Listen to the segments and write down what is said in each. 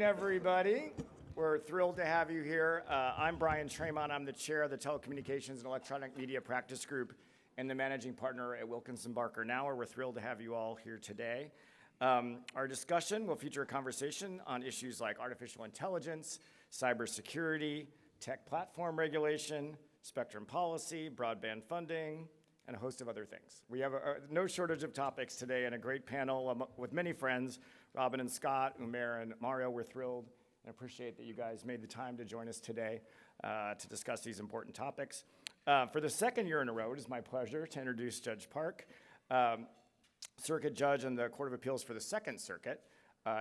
everybody. We're thrilled to have you here. I'm Brian Tremont. I'm the chair of the Telecommunications and Electronic Media Practice Group and the managing partner at Wilkinson Barker Knauer. We're thrilled to have you all here today. Our discussion will feature a conversation on issues like artificial intelligence, cybersecurity, tech platform regulation, spectrum policy, broadband funding, and a host of other things. We have no shortage of topics today and a great panel with many friends, Robin and Scott, Umair and Mario. We're thrilled and appreciate that you guys made the time to join us today to discuss these important topics. For the second year in a row, it is my pleasure to introduce Judge Park, Circuit Judge in the Court of Appeals for the Second Circuit.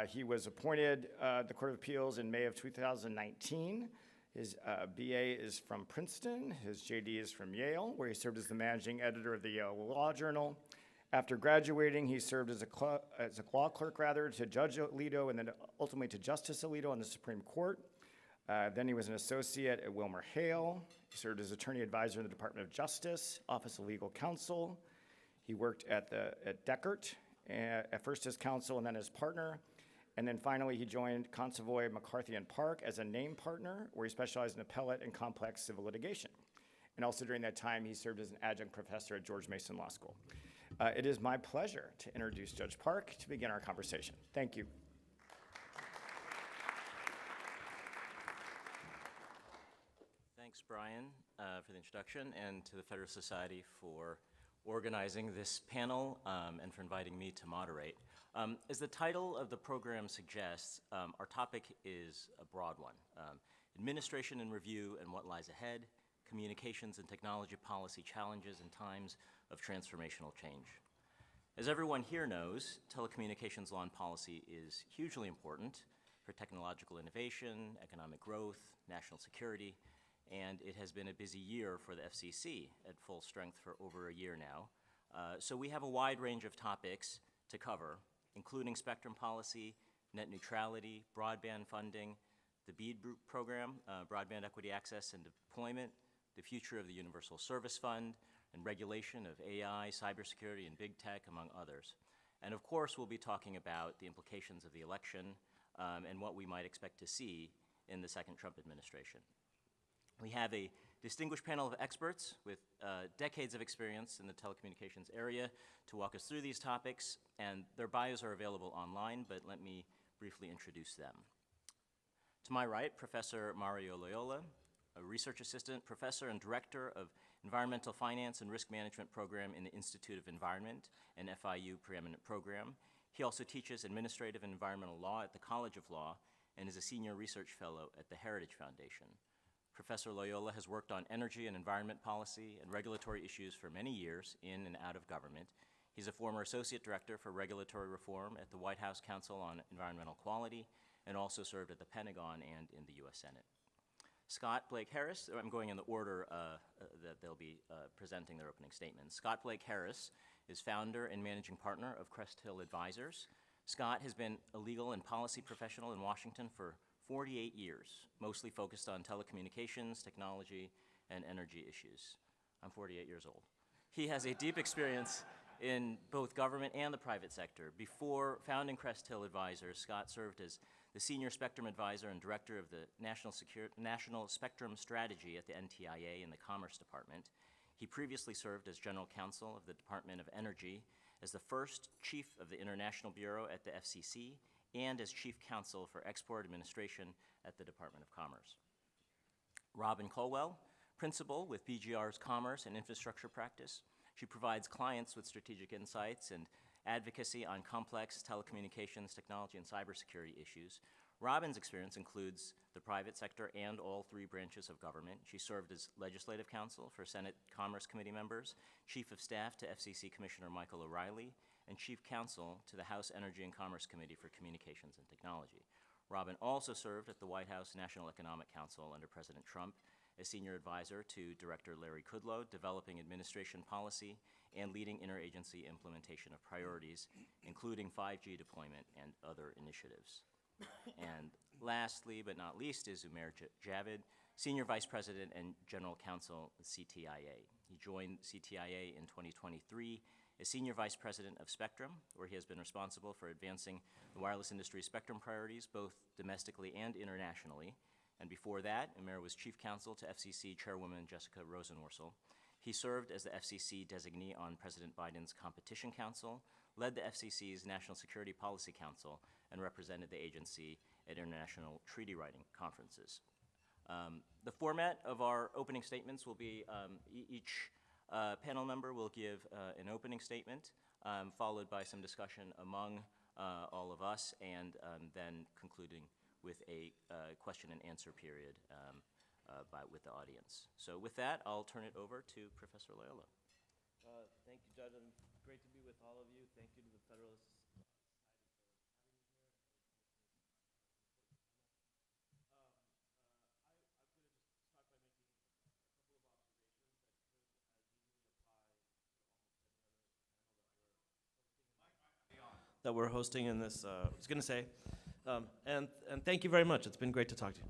He was appointed the Court of Appeals in May of 2019. His BA is from Princeton. His JD is from Yale, where he served as the managing editor of the Yale Law Journal. After graduating, he served as a law clerk, to Judge Alito and then ultimately to Justice Alito on the Supreme Court. Then he was an associate at WilmerHale. He served as attorney advisor in the Department of Justice, Office of Legal Counsel. He worked at Deckert, at first as counsel and then as partner. And then finally, he joined Consovoy, McCarthy & Park as a name partner, where he specialized in appellate and complex civil litigation. And also during that time, he served as an adjunct professor at George Mason Law School. It is my pleasure to introduce Judge Park to begin our conversation. Thank you. Thanks, Brian, for the introduction, and to the Federalist Society for organizing this panel and for inviting me to moderate. As the title of the program suggests, our topic is a broad one. Administration and review and what lies ahead, communications and technology policy challenges in times of transformational change. As everyone here knows, telecommunications law and policy is hugely important for technological innovation, economic growth, national security, and it has been a busy year for the FCC at full strength for over a year now. So we have a wide range of topics to cover, including spectrum policy, net neutrality, broadband funding, the BEAD program, broadband equity access and deployment, the future of the Universal Service Fund, and regulation of AI, cybersecurity, and big tech, among others. And of course, we'll be talking about the implications of the election and what we might expect to see in the second Trump administration. We have a distinguished panel of experts with decades of experience in the telecommunications area to walk us through these topics, and their bios are available online, but let me briefly introduce them. To my right, Professor Mario Loyola, a research assistant, professor and director of Environmental Finance and Risk Management Program in the Institute of Environment, an FIU preeminent program. He also teaches administrative and environmental law at the College of Law and is a senior research fellow at the Heritage Foundation. Professor Loyola has worked on energy and environment policy and regulatory issues for many years in and out of government. He's a former associate director for regulatory reform at the White House Council on Environmental Quality and also served at the Pentagon and in the U.S. Senate. Scott Blake Harris, I'm going in the order that they'll be presenting their opening statements. Scott Blake Harris is founder and managing partner of Crest Advisors. Scott has been a legal and policy professional in Washington for 48 years, mostly focused on telecommunications, technology, and energy issues. I'm 48 years old. He has a deep experience in both government and the private sector. Before founding Crest Hill Advisors, Scott served as the Senior Spectrum Advisor and Director of the National Spectrum Strategy at the NTIA in the Commerce Department. He previously served as General Counsel of the Department of Energy, as the first Chief of the International Bureau at the FCC, and as Chief Counsel for Export Administration at the Department of Commerce. Robin Colwell, Principal with BGR's Commerce and Infrastructure Practice. She provides clients with strategic insights and advocacy on complex telecommunications, technology, and cybersecurity issues. Robin's experience includes the private sector and all three branches of government. She served as legislative counsel for Senate Commerce Committee members, Chief of Staff to FCC Commissioner Michael O'Reilly, and Chief Counsel to the House Energy and Commerce Committee for Communications and Technology. Robin also served at the White House National Economic Council under President Trump as senior advisor to Director Larry Kudlow, developing administration policy and leading interagency implementation of priorities, including 5G deployment and other initiatives. And lastly, but not least, is Umair Javed, Senior Vice President and General Counsel at CTIA. He joined CTIA in 2023 as Senior Vice President of Spectrum, where he has been responsible for advancing the wireless industry's spectrum priorities, both domestically and internationally. And before that, Umair was Chief Counsel to FCC Chairwoman Jessica Rosenworcel. He served as the FCC designee on President Biden's Competition Council, led the FCC's National Security Policy Council, and represented the agency at international treaty writing conferences. The format of our opening statements will be each panel member will give an opening statement, followed by some discussion among all of us, and then concluding with a question and answer period with the audience. So with that, I'll turn it over to Professor Loyola. Thank you, Judge, and great to be with all of you. Thank you to the Federalist Society for having me here. That we're hosting in this, I was going to say, and thank you very much. It's been great to talk to you.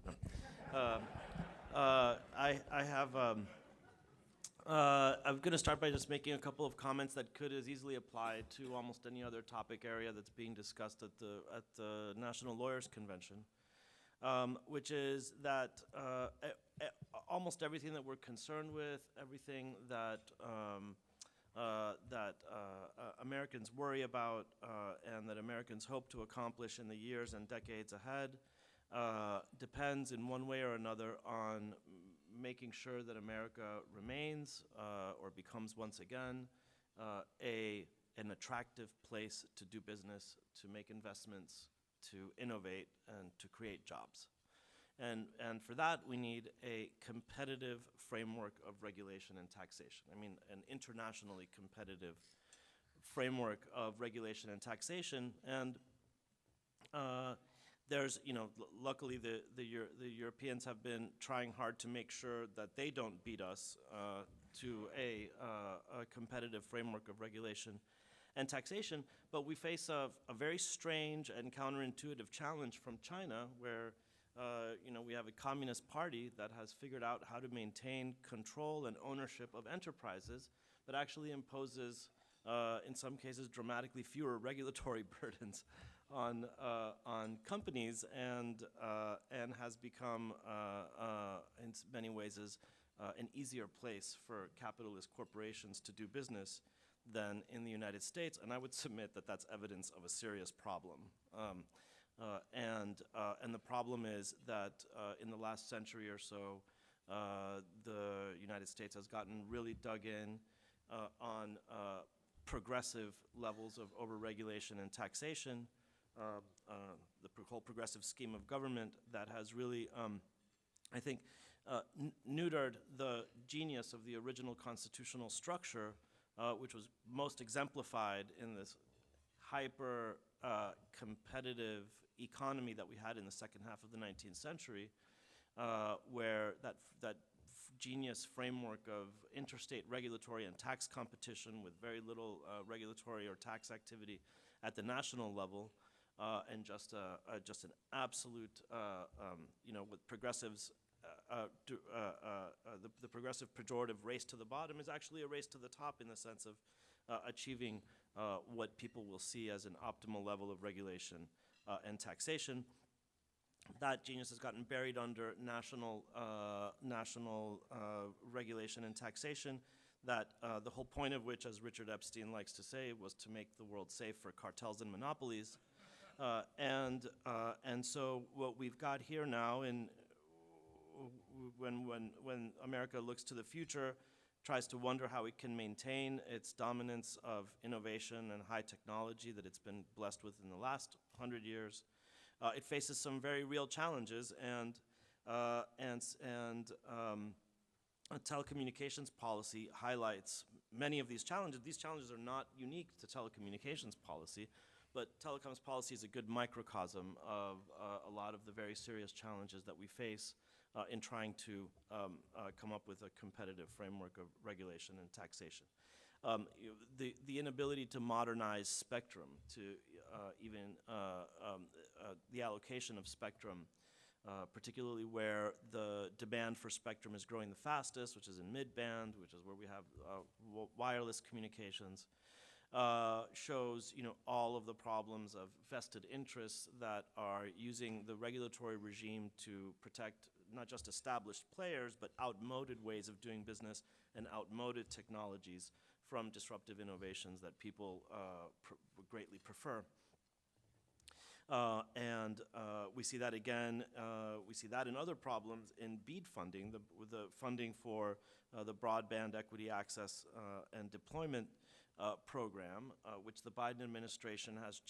I'm going to start by just making a couple of comments that could as easily apply to almost any other topic area that's being discussed at the National Lawyers Convention, which is that almost everything that we're concerned with, everything that Americans worry about and that Americans hope to accomplish in the years and decades ahead depends in one way or another on making sure that America remains or becomes once again an attractive place to do business, to make investments, to innovate, and to create jobs. And for that, we need a competitive framework of regulation and taxation. I mean, an internationally competitive framework of regulation and taxation. And there's, luckily the Europeans have been trying hard to make sure that they don't beat us to a competitive framework of regulation and taxation. But we face a very strange and counterintuitive challenge from China, where we have a communist party that has figured out how to maintain control and ownership of enterprises, but actually imposes, in some cases, dramatically fewer regulatory burdens on companies, and has become, in many ways, an easier place for capitalist corporations to do business than in the United States. And I would submit that that's evidence of a serious problem. And the problem is that in the last century or so, the United States has gotten really dug in on progressive levels of overregulation and taxation, the whole progressive scheme of government that has really, I think, neutered the genius of the original constitutional structure, which was most exemplified in this hyper competitive economy that we had in the second half of the 19th century, where that genius framework of interstate regulatory and tax competition with very little regulatory or tax activity at the national level, and just an absolute, with progressives, the progressive pejorative race to the bottom is actually a race to the top in the sense of achieving what people will see as an optimal level of regulation and taxation. That genius has gotten buried under national regulation and taxation, that the whole point of which, as Richard Epstein likes to say, was to make the world safe for cartels and monopolies. And so what we've got here now, when America looks to the future, tries to wonder how it can maintain its dominance of innovation and high technology that it's been blessed with in the last 100 years, it faces some very real challenges, and a telecommunications policy highlights many of these challenges. These challenges are not unique to telecommunications policy, but telecoms policy is a good microcosm of a lot of the very serious challenges that we face in trying to come up with a competitive framework of regulation and taxation. The inability to modernize spectrum, to even the allocation of spectrum, particularly where the demand for spectrum is growing the fastest, which is in mid-band, which is where we have wireless communications, shows, all of the problems of vested interests that are using the regulatory regime to protect not just established players, but outmoded ways of doing business and outmoded technologies from disruptive innovations that people greatly prefer. We see that again, we see that in other problems in BEAD funding, the funding for the Broadband Equity Access and Deployment program, which the Biden administration has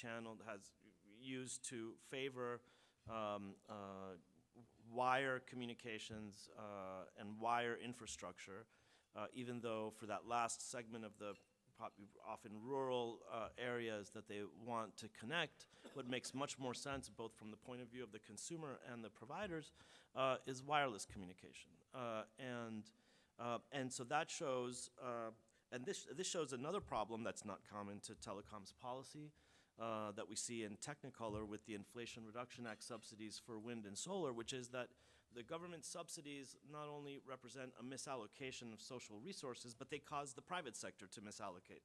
used to favor wire communications and wire infrastructure, even though for that last segment of the often rural areas that they want to connect, what makes much more sense, both from the point of view of the consumer and the providers, is wireless communication. And so that shows, and this shows another problem that's not common to telecoms policy that we see in Technicolor with the Inflation Reduction Act subsidies for wind and solar, which is that the government subsidies not only represent a misallocation of social resources, but they cause the private sector to misallocate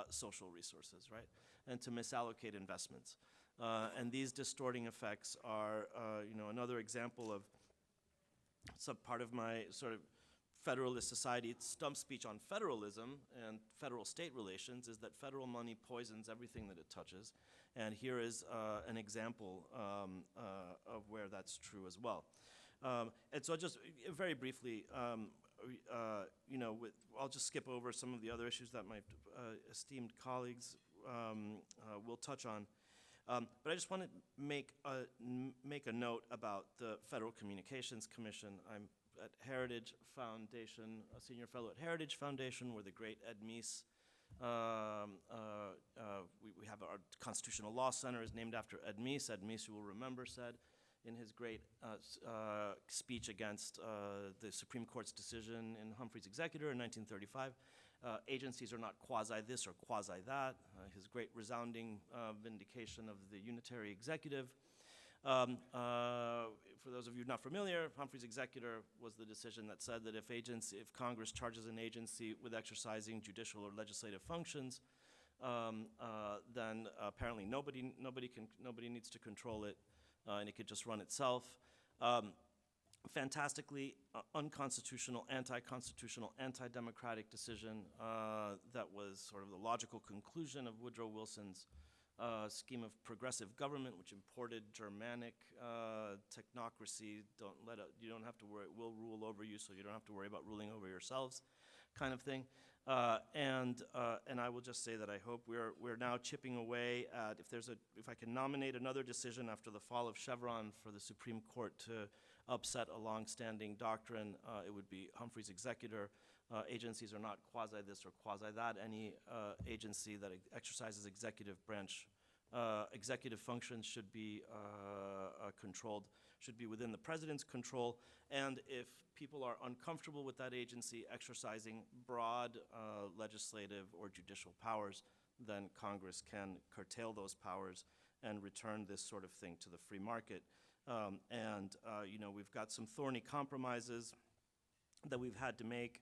social resources, right? And to misallocate investments. And these distorting effects are, another example of some part of my sort of Federalist Society stump speech on federalism and federal-state relations is that federal money poisons everything that it touches. And here is an example of where that's true as well. And so just very briefly, I'll just skip over some of the other issues that my esteemed colleagues will touch on. But I just want to make a note about the Federal Communications Commission. I'm at Heritage Foundation, a senior fellow at Heritage Foundation, where the great Ed Meese, we have our Constitutional Law Center is named after Ed Meese. Ed Meese, you will remember, said in his great speech against the Supreme Court's decision in Humphrey's Executor in 1935, agencies are not quasi this or quasi that, his great resounding vindication of the unitary executive. For those of you not familiar, Humphrey's Executor was the decision that said that if Congress charges an agency with exercising judicial or legislative functions, then apparently nobody needs to control it, and it could just run itself. Fantastically unconstitutional, anti-constitutional, anti-democratic decision that was sort of the logical conclusion of Woodrow Wilson's scheme of progressive government, which imported Germanic technocracy. You don't have to worry, we'll rule over you, so you don't have to worry about ruling over yourselves, kind of thing. And I will just say that I hope we're now chipping away at if I can nominate another decision after the fall of Chevron for the Supreme Court to upset a long-standing doctrine, it would be Humphrey's Executor. Agencies are not quasi this or quasi that. Any agency that exercises executive functions should be controlled, should be within the president's control. And if people are uncomfortable with that agency exercising broad legislative or judicial powers, then Congress can curtail those powers and return this sort of thing to the free market. We've got some thorny compromises that we've had to make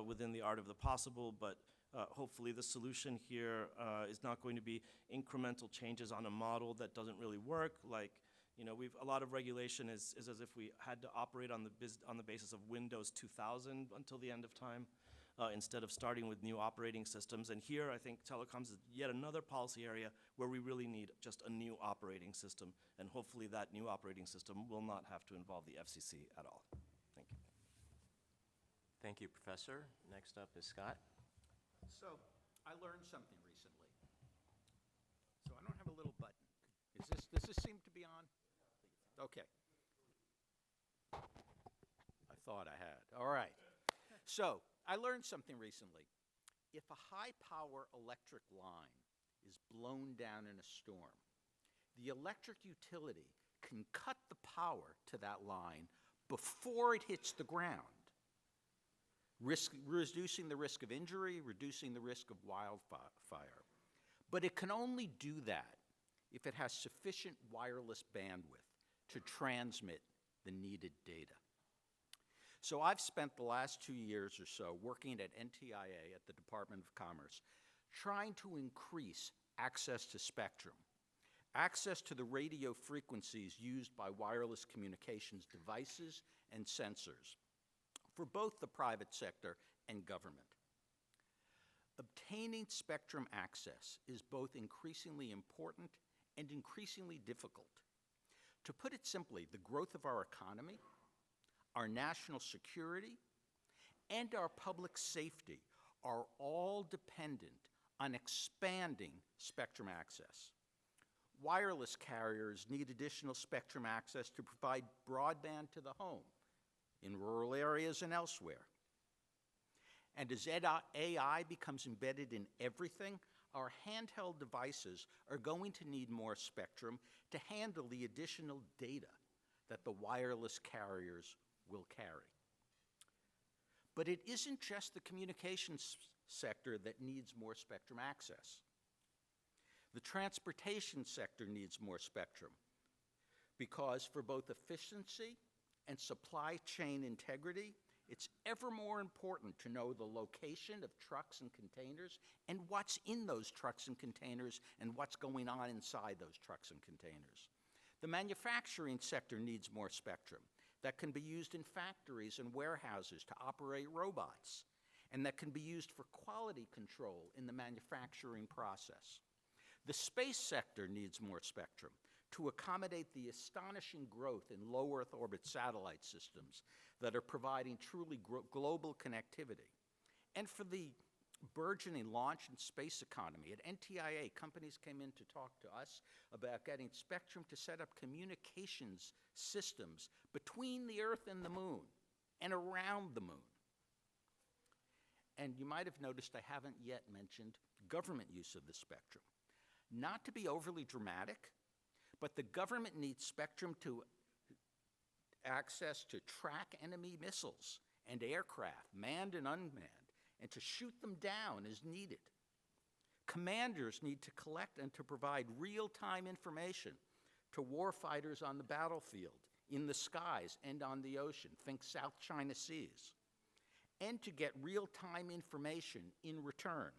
within the art of the possible, but hopefully the solution here is not going to be incremental changes on a model that doesn't really work. Like, a lot of regulation is as if we had to operate on the basis of Windows 2000 until the end of time, instead of starting with new operating systems. And here, I think telecoms is yet another policy area where we really need just a new operating system, and hopefully that new operating system will not have to involve the FCC at all. Thank you. Thank you, Professor. Next up is Scott. So, I learned something recently. So I don't have a little button. Does this seem to be on? Okay. I thought I had. All right. So, I learned something recently. If a high-power electric line is blown down in a storm, the electric utility can cut the power to that line before it hits the ground, reducing the risk of injury, reducing the risk of wildfire. But it can only do that if it has sufficient wireless bandwidth to transmit the needed data. So I've spent the last 2 years or so working at NTIA at the Department of Commerce, trying to increase access to spectrum, access to the radio frequencies used by wireless communications devices and sensors for both the private sector and government. Obtaining spectrum access is both increasingly important and increasingly difficult. To put it simply, the growth of our economy, our national security, and our public safety are all dependent on expanding spectrum access. Wireless carriers need additional spectrum access to provide broadband to the home in rural areas and elsewhere. And as AI becomes embedded in everything, our handheld devices are going to need more spectrum to handle the additional data that the wireless carriers will carry. But it isn't just the communications sector that needs more spectrum access. The transportation sector needs more spectrum because for both efficiency and supply chain integrity, it's ever more important to know the location of trucks and containers and what's in those trucks and containers and what's going on inside those trucks and containers. The manufacturing sector needs more spectrum that can be used in factories and warehouses to operate robots, and that can be used for quality control in the manufacturing process. The space sector needs more spectrum to accommodate the astonishing growth in low Earth orbit satellite systems that are providing truly global connectivity. And for the burgeoning launch and space economy, at NTIA, companies came in to talk to us about getting spectrum to set up communications systems between the Earth and the moon and around the moon. And you might have noticed I haven't yet mentioned government use of the spectrum. Not to be overly dramatic, but the government needs spectrum to access to track enemy missiles and aircraft, manned and unmanned, and to shoot them down as needed. Commanders need to collect and to provide real-time information to warfighters on the battlefield, in the skies, and on the ocean. Think South China Seas. And to get real-time information in return.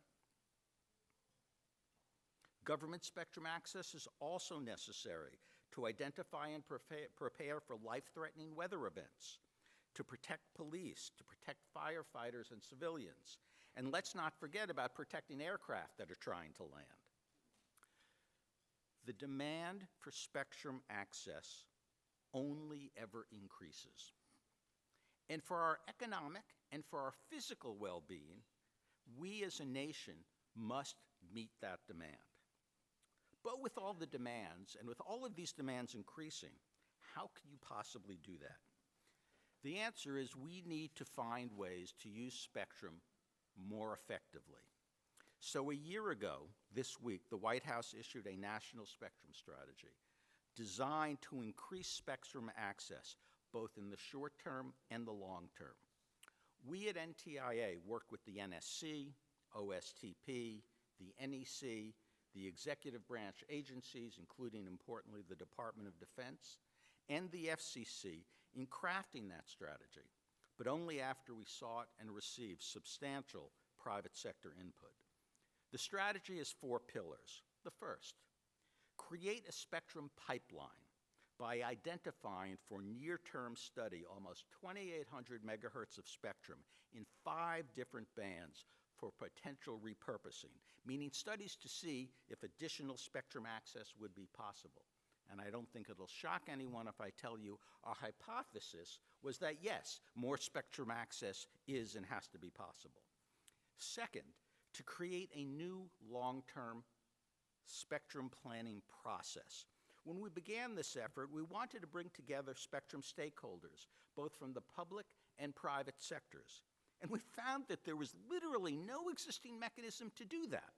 Government spectrum access is also necessary to identify and prepare for life-threatening weather events, to protect police, to protect firefighters and civilians. And let's not forget about protecting aircraft that are trying to land. The demand for spectrum access only ever increases. And for our economic and for our physical well-being, we as a nation must meet that demand. But with all the demands, and with all of these demands increasing, how can you possibly do that? The answer is we need to find ways to use spectrum more effectively. So a year ago, this week, the White House issued a national spectrum strategy designed to increase spectrum access, both in the short term and the long term. We at NTIA work with the NSC, OSTP, the NEC, the executive branch agencies, including, importantly, the Department of Defense, and the FCC in crafting that strategy, but only after we sought and received substantial private sector input. The strategy has 4 pillars. The first, create a spectrum pipeline by identifying for near-term study almost 2,800 megahertz of spectrum in 5 different bands for potential repurposing, meaning studies to see if additional spectrum access would be possible. And I don't think it'll shock anyone if I tell you our hypothesis was that yes, more spectrum access is and has to be possible. Second, to create a new long-term spectrum planning process. When we began this effort, we wanted to bring together spectrum stakeholders, both from the public and private sectors. And we found that there was literally no existing mechanism to do that.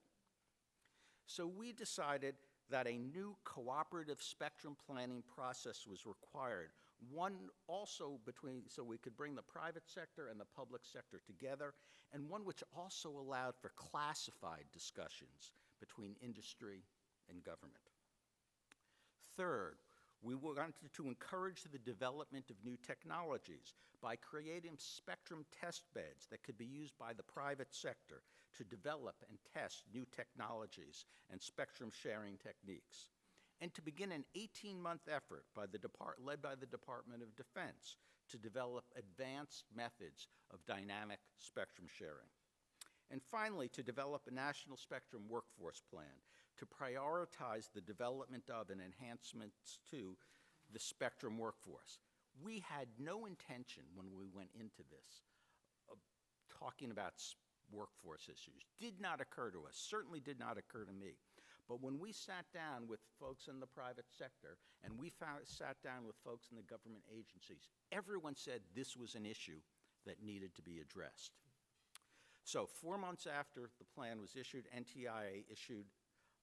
So we decided that a new cooperative spectrum planning process was required, one also so we could bring the private sector and the public sector together, and one which also allowed for classified discussions between industry and government. Third, we wanted to encourage the development of new technologies by creating spectrum test beds that could be used by the private sector to develop and test new technologies and spectrum sharing techniques, and to begin an 18-month effort led by the Department of Defense to develop advanced methods of dynamic spectrum sharing. And finally, to develop a national spectrum workforce plan to prioritize the development of and enhancements to the spectrum workforce. We had no intention when we went into this of talking about workforce issues. Did not occur to us, certainly did not occur to me. But when we sat down with folks in the private sector and we sat down with folks in the government agencies, everyone said this was an issue that needed to be addressed. So 4 months after the plan was issued, NTIA issued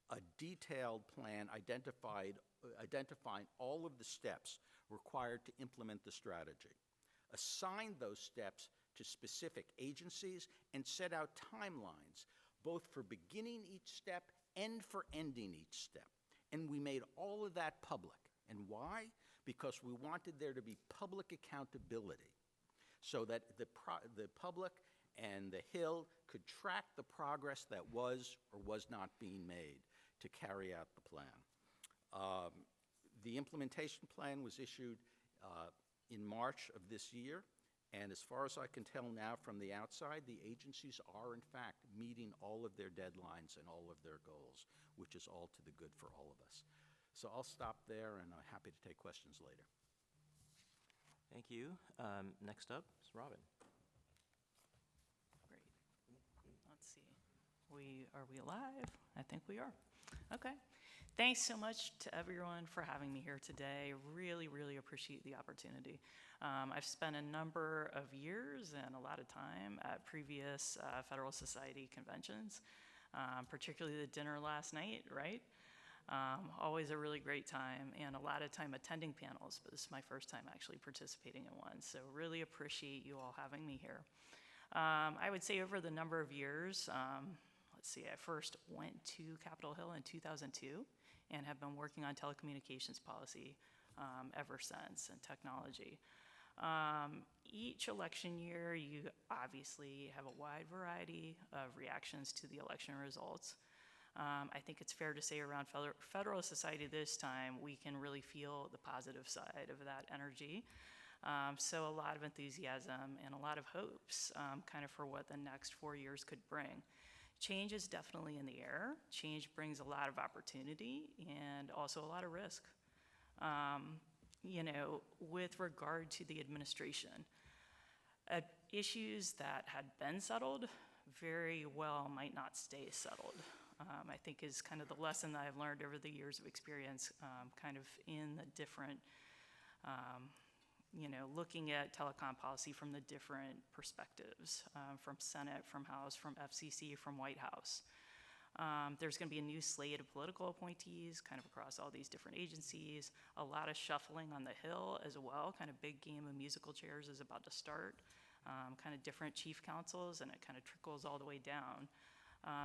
a detailed plan identifying all of the steps required to implement the strategy, assigned those steps to specific agencies, and set out timelines, both for beginning each step and for ending each step. And we made all of that public. And why? Because we wanted there to be public accountability so that the public and the Hill could track the progress that was or was not being made to carry out the plan. The implementation plan was issued in March of this year, and as far as I can tell now from the outside, the agencies are in fact meeting all of their deadlines and all of their goals, which is all to the good for all of us. So I'll stop there, and I'm happy to take questions later. Thank you. Next up is Robin. Great. Let's see. Are we live? I think we are. Okay. Thanks so much to everyone for having me here today. Really, really appreciate the opportunity. I've spent a number of years and a lot of time at previous Federalist Society conventions, particularly the dinner last night, right? Always a really great time, and a lot of time attending panels, but this is my first time actually participating in one, so really appreciate you all having me here. I would say over the number of years, let's see, I first went to Capitol Hill in 2002 and have been working on telecommunications policy ever since, and technology. Each election year, you obviously have a wide variety of reactions to the election results. I think it's fair to say around Federalist Society this time, we can really feel the positive side of that energy. So a lot of enthusiasm and a lot of hopes kind of for what the next 4 years could bring. Change is definitely in the air. Change brings a lot of opportunity and also a lot of risk. With regard to the administration, issues that had been settled very well might not stay settled. I think is kind of the lesson that I've learned over the years of experience, kind of in the different, looking at telecom policy from the different perspectives, from Senate, from House, from FCC, from White House. There's going to be a new slate of political appointees kind of across all these different agencies, a lot of shuffling on the Hill as well, kind of big game of musical chairs is about to start, kind of different chief counsels, and it kind of trickles all the way down.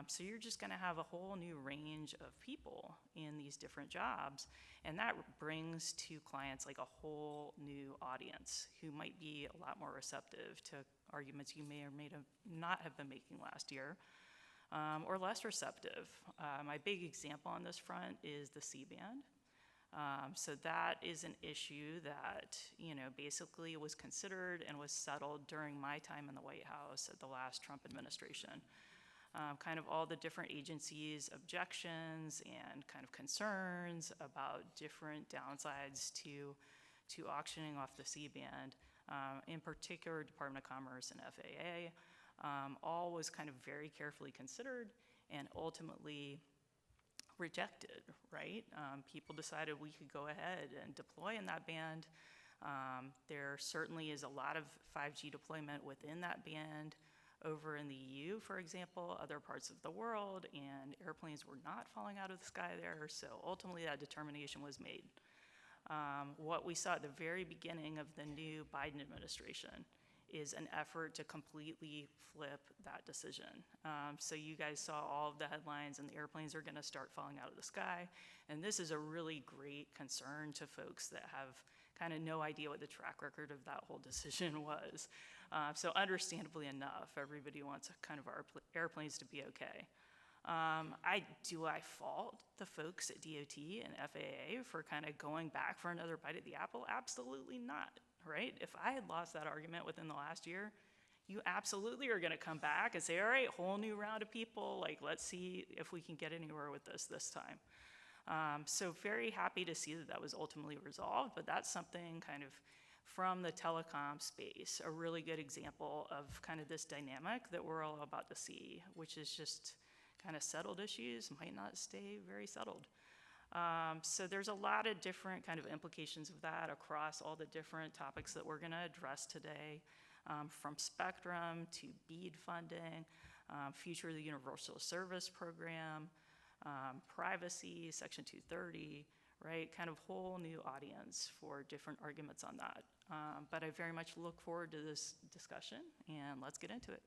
So you're just going to have a whole new range of people in these different jobs, and that brings to clients like a whole new audience who might be a lot more receptive to arguments you may or may not have been making last year, or less receptive. My big example on this front is the C-band. So that is an issue that, basically was considered and was settled during my time in the White House at the last Trump administration. Kind of all the different agencies' objections and kind of concerns about different downsides to auctioning off the C-band, in particular Department of Commerce and FAA, all was kind of very carefully considered and ultimately rejected, right? People decided we could go ahead and deploy in that band. There certainly is a lot of 5G deployment within that band over in the EU, for example, other parts of the world, and airplanes were not falling out of the sky there, so ultimately that determination was made. What we saw at the very beginning of the new Biden administration is an effort to completely flip that decision. So you guys saw all of the headlines, and the airplanes are gonna start falling out of the sky, and this is a really great concern to folks that have kind of no idea what the track record of that whole decision was. So understandably enough, everybody wants kind of our airplanes to be okay. Do I fault the folks at DOT and FAA for kind of going back for another bite at the apple? Absolutely not, right? If I had lost that argument within the last year, you absolutely are going to come back and say, all right, whole new round of people, like, let's see if we can get anywhere with this time. So very happy to see that was ultimately resolved, but that's something kind of from the telecom space, a really good example of kind of this dynamic that we're all about to see, which is just kind of settled issues might not stay very settled. So there's a lot of different kind of implications of that across all the different topics that we're gonna address today, from spectrum to BEAD funding, future of the Universal Service Program, privacy, Section 230, right? Kind of whole new audience for different arguments on that. But I very much look forward to this discussion, and let's get into it.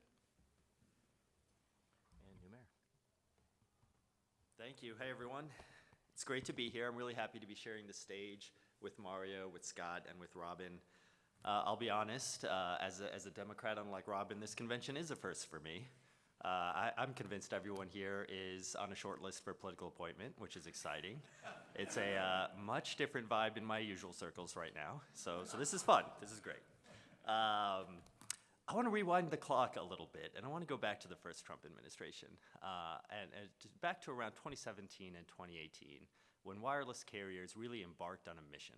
And Umair. Thank you. Hey, everyone. It's great to be here. I'm really happy to be sharing the stage with Mario, with Scott, and with Robin. I'll be honest, as a Democrat, unlike Robin, this convention is a first for me. I'm convinced everyone here is on a short list for political appointment, which is exciting. It's a much different vibe in my usual circles right now, so this is fun. This is great. I want to rewind the clock a little bit, and I want to go back to the first Trump administration, and back to around 2017 and 2018, when wireless carriers really embarked on a mission.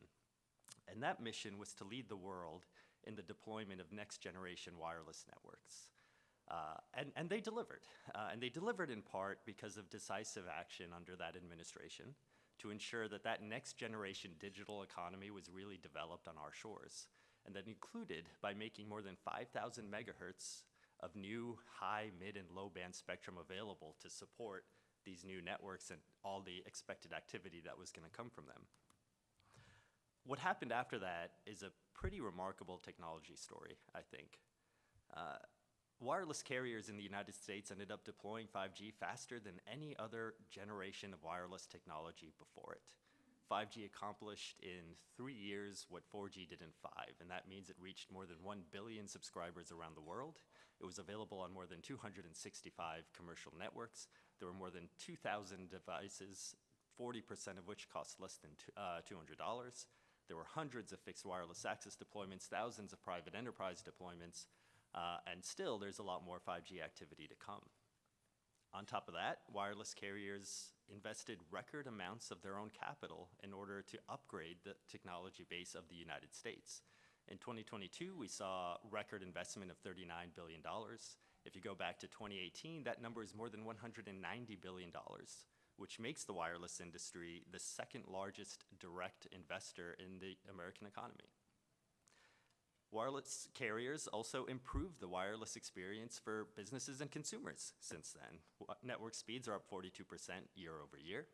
And that mission was to lead the world in the deployment of next-generation wireless networks. And they delivered. And they delivered in part because of decisive action under that administration to ensure that that next-generation digital economy was really developed on our shores. And that included by making more than 5,000 megahertz of new high, mid, and low-band spectrum available to support these new networks and all the expected activity that was going to come from them. What happened after that is a pretty remarkable technology story, I think. Wireless carriers in the United States ended up deploying 5G faster than any other generation of wireless technology before it. 5G accomplished in 3 years what 4G did in 5, and that means it reached more than 1 billion subscribers around the world. It was available on more than 265 commercial networks. There were more than 2,000 devices, 40% of which cost less than $200. There were hundreds of fixed wireless access deployments, thousands of private enterprise deployments, and still there's a lot more 5G activity to come. On top of that, wireless carriers invested record amounts of their own capital in order to upgrade the technology base of the United States. In 2022, we saw record investment of $39 billion. If you go back to 2018, that number is more than $190 billion, which makes the wireless industry the second largest direct investor in the American economy. Wireless carriers also improved the wireless experience for businesses and consumers since then. Network speeds are up 42% year over year.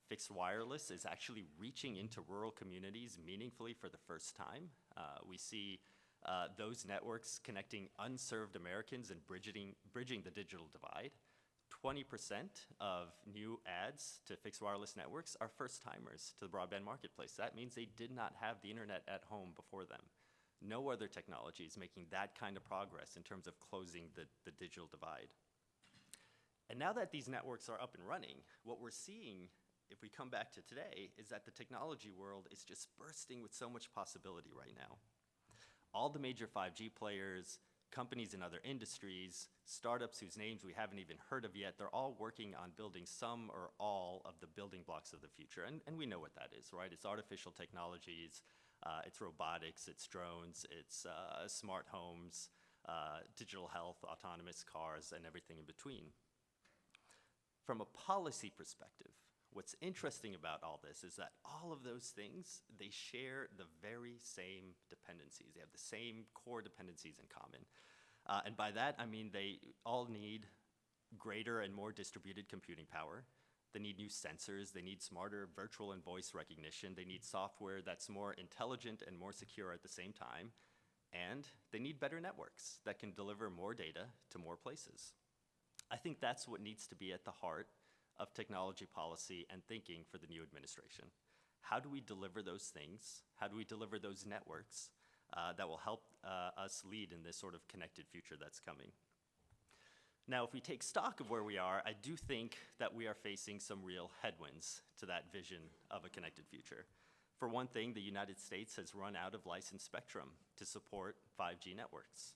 Fixed wireless is actually reaching into rural communities meaningfully for the first time. We see those networks connecting unserved Americans and bridging the digital divide. 20% of new adds to fixed wireless networks are first-timers to the broadband marketplace. That means they did not have the internet at home before them. No other technology is making that kind of progress in terms of closing the digital divide. And now that these networks are up and running, what we're seeing, if we come back to today, is that the technology world is just bursting with so much possibility right now. All the major 5G players, companies in other industries, startups whose names we haven't even heard of yet, they're all working on building some or all of the building blocks of the future. And we know what that is, right? It's artificial technologies, it's robotics, it's drones, it's smart homes, digital health, autonomous cars, and everything in between. From a policy perspective, what's interesting about all this is that all of those things, they share the very same dependencies. They have the same core dependencies in common. And by that, I mean they all need greater and more distributed computing power. They need new sensors. They need smarter virtual and voice recognition. They need software that's more intelligent and more secure at the same time. And they need better networks that can deliver more data to more places. I think that's what needs to be at the heart of technology policy and thinking for the new administration. how do we deliver those things? How do we deliver those networks that will help us lead in this sort of connected future that's coming? Now, if we take stock of where we are, I do think that we are facing some real headwinds to that vision of a connected future. For one thing, the United States has run out of licensed spectrum to support 5G networks.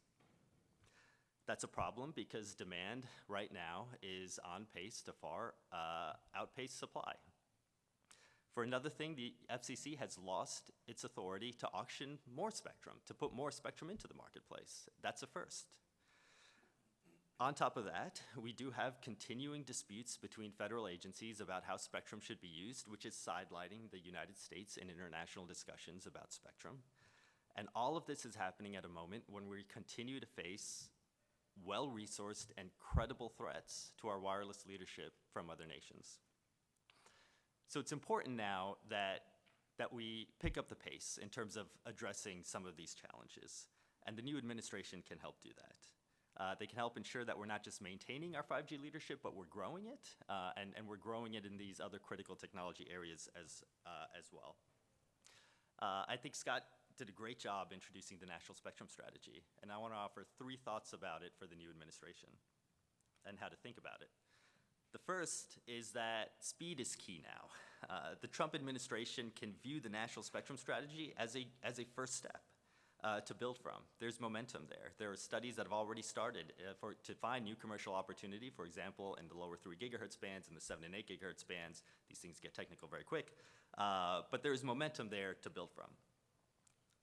That's a problem because demand right now is on pace to far outpace supply. For another thing, the FCC has lost its authority to auction more spectrum, to put more spectrum into the marketplace. That's a first. On top of that, we do have continuing disputes between federal agencies about how spectrum should be used, which is sidelining the United States in international discussions about spectrum. And all of this is happening at a moment when we continue to face well-resourced and credible threats to our wireless leadership from other nations. So it's important now that we pick up the pace in terms of addressing some of these challenges, and the new administration can help do that. They can help ensure that we're not just maintaining our 5G leadership, but we're growing it, and we're growing it in these other critical technology areas as well. I think Scott did a great job introducing the National Spectrum Strategy, and I want to offer 3 thoughts about it for the new administration and how to think about it. The first is that speed is key now. The Trump administration can view the National Spectrum Strategy as a first step to build from. There's momentum there. There are studies that have already started to find new commercial opportunity, for example, in the lower 3 gigahertz bands and the 7 and 8 gigahertz bands. These things get technical very quick. But there is momentum there to build from.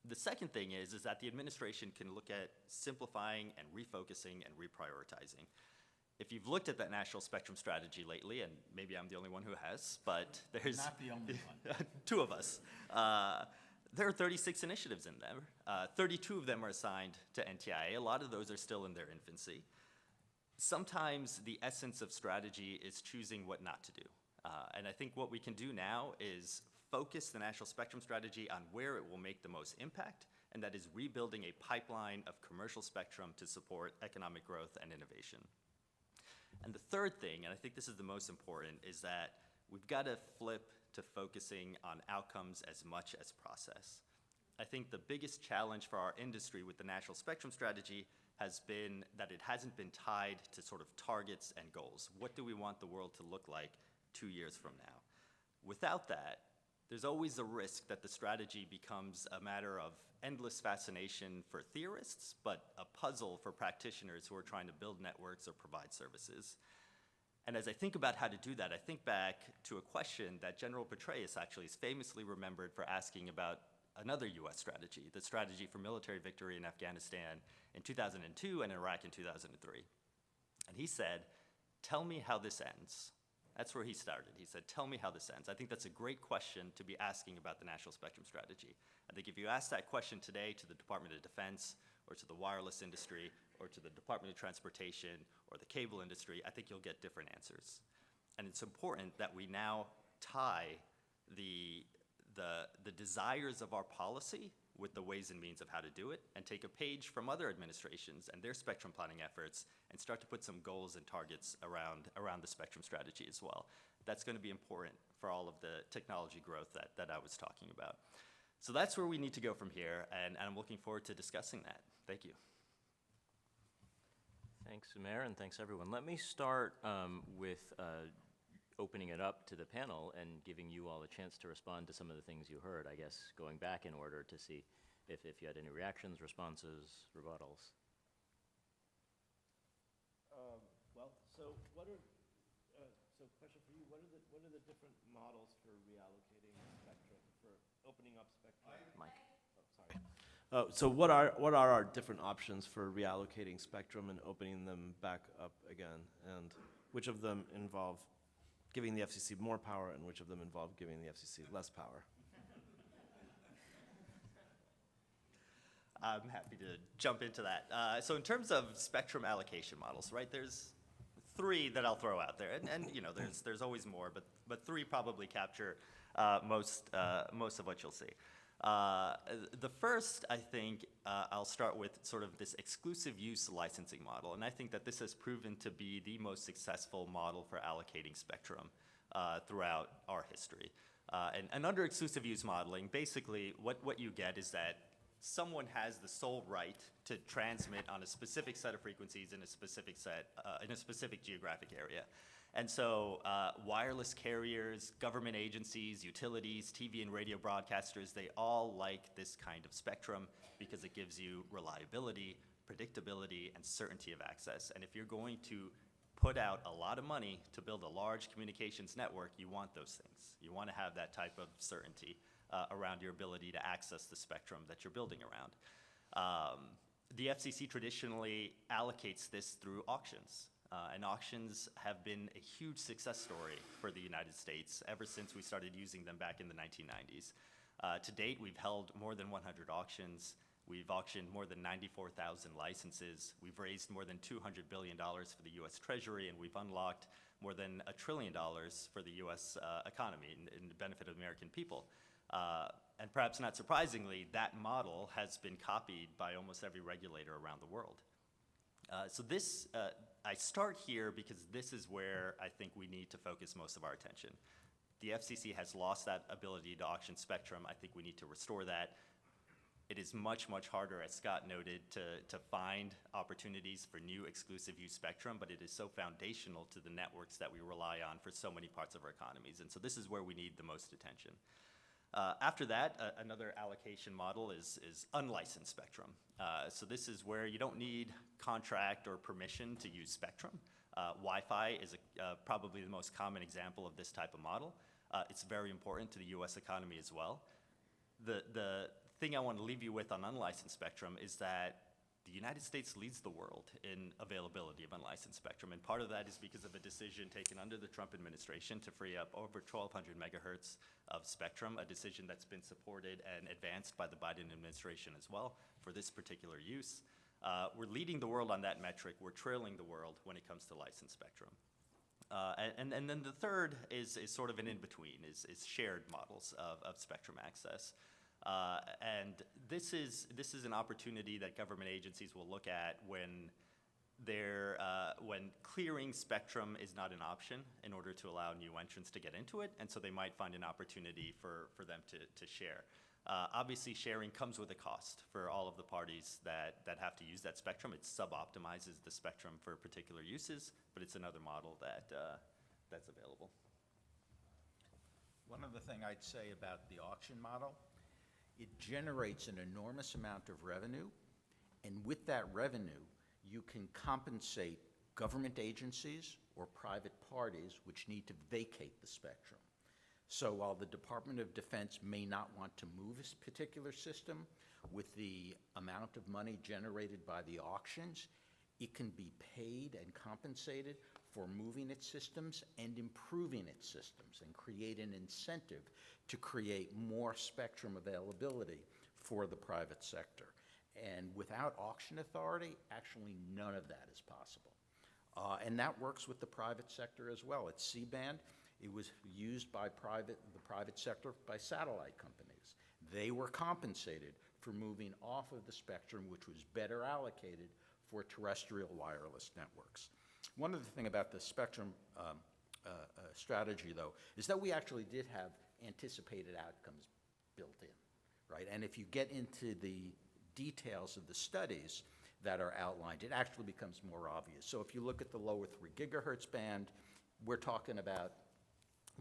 The second thing is that the administration can look at simplifying and refocusing and reprioritizing. If you've looked at that National Spectrum Strategy lately, and maybe I'm the only one who has, but there's Not the only one. 2 of us. There are 36 initiatives in there. 32 of them are assigned to NTIA. A lot of those are still in their infancy. Sometimes the essence of strategy is choosing what not to do. And I think what we can do now is focus the National Spectrum Strategy on where it will make the most impact, and that is rebuilding a pipeline of commercial spectrum to support economic growth and innovation. And the third thing, and I think this is the most important, is that we've got to flip to focusing on outcomes as much as process. I think the biggest challenge for our industry with the National Spectrum Strategy has been that it hasn't been tied to sort of targets and goals. What do we want the world to look like 2 years from now? Without that, there's always a risk that the strategy becomes a matter of endless fascination for theorists, but a puzzle for practitioners who are trying to build networks or provide services. And as I think about how to do that, I think back to a question that General Petraeus actually is famously remembered for asking about another US strategy, the strategy for military victory in Afghanistan in 2002 and Iraq in 2003. And he said, "Tell me how this ends." That's where he started. He said, "Tell me how this ends." I think that's a great question to be asking about the National Spectrum Strategy. I think if you ask that question today to the Department of Defense or to the wireless industry or to the Department of Transportation or the cable industry, I think you'll get different answers. And it's important that we now tie the desires of our policy with the ways and means of how to do it, and take a page from other administrations and their spectrum planning efforts and start to put some goals and targets around the spectrum strategy as well. That's going to be important for all of the technology growth that I was talking about. So that's where we need to go from here, and I'm looking forward to discussing that. Thank you. Thanks, Umair, and thanks, everyone. Let me start with opening it up to the panel and giving you all a chance to respond to some of the things you heard, I guess, going back in order to see if you had any reactions, responses, rebuttals. So question for you, what are the different models for reallocating spectrum, for opening up spectrum? Mike. Oh, sorry. So what are our different options for reallocating spectrum and opening them back up again? And which of them involve giving the FCC more power, and which of them involve giving the FCC less power? I'm happy to jump into that. So in terms of spectrum allocation models, right, there's 3 that I'll throw out there. And you know, there's always more, but 3 probably capture most of what you'll see. The first, I think, I'll start with sort of this exclusive use licensing model. And I think that this has proven to be the most successful model for allocating spectrum throughout our history. And under exclusive use modeling, basically what you get is that someone has the sole right to transmit on a specific set of frequencies in a specific geographic area. And so wireless carriers, government agencies, utilities, TV and radio broadcasters, they all like this kind of spectrum because it gives you reliability, predictability, and certainty of access. And if you're going to put out a lot of money to build a large communications network, you want those things. You want to have that type of certainty around your ability to access the spectrum that you're building around. The FCC traditionally allocates this through auctions. And auctions have been a huge success story for the United States ever since we started using them back in the 1990s. To date, we've held more than 100 auctions. We've auctioned more than 94,000 licenses. We've raised more than $200 billion for the U.S. Treasury, and we've unlocked more than $1 trillion for the U.S. economy in the benefit of American people. And perhaps not surprisingly, that model has been copied by almost every regulator around the world. I start here because this is where I think we need to focus most of our attention. The FCC has lost that ability to auction spectrum. I think we need to restore that. It is much, much harder, as Scott noted, to find opportunities for new exclusive use spectrum, but it is so foundational to the networks that we rely on for so many parts of our economies. And so this is where we need the most attention. After that, another allocation model is unlicensed spectrum. So this is where you don't need contract or permission to use spectrum. Wi-Fi is probably the most common example of this type of model. It's very important to the US economy as well. The thing I want to leave you with on unlicensed spectrum is that the United States leads the world in availability of unlicensed spectrum, and part of that is because of a decision taken under the Trump administration to free up over 1,200 megahertz of spectrum, a decision that's been supported and advanced by the Biden administration as well for this particular use. We're leading the world on that metric. We're trailing the world when it comes to licensed spectrum. And then the third is sort of an in-between, is shared models of spectrum access. And this is an opportunity that government agencies will look at when clearing spectrum is not an option in order to allow new entrants to get into it, and so they might find an opportunity for them to share. Obviously, sharing comes with a cost for all of the parties that have to use that spectrum. It sub-optimizes the spectrum for particular uses, but it's another model that's available. One other thing I'd say about the auction model, it generates an enormous amount of revenue, and with that revenue, you can compensate government agencies or private parties which need to vacate the spectrum. So while the Department of Defense may not want to move this particular system, with the amount of money generated by the auctions, it can be paid and compensated for moving its systems and improving its systems and create an incentive to create more spectrum availability for the private sector. And without auction authority, actually none of that is possible. And that works with the private sector as well. At C-band, it was used by the private sector by satellite companies. They were compensated for moving off of the spectrum, which was better allocated for terrestrial wireless networks. One other thing about the spectrum strategy, though, is that we actually did have anticipated outcomes built in, right? And if you get into the details of the studies that are outlined, it actually becomes more obvious. So if you look at the lower 3 gigahertz band, we're talking about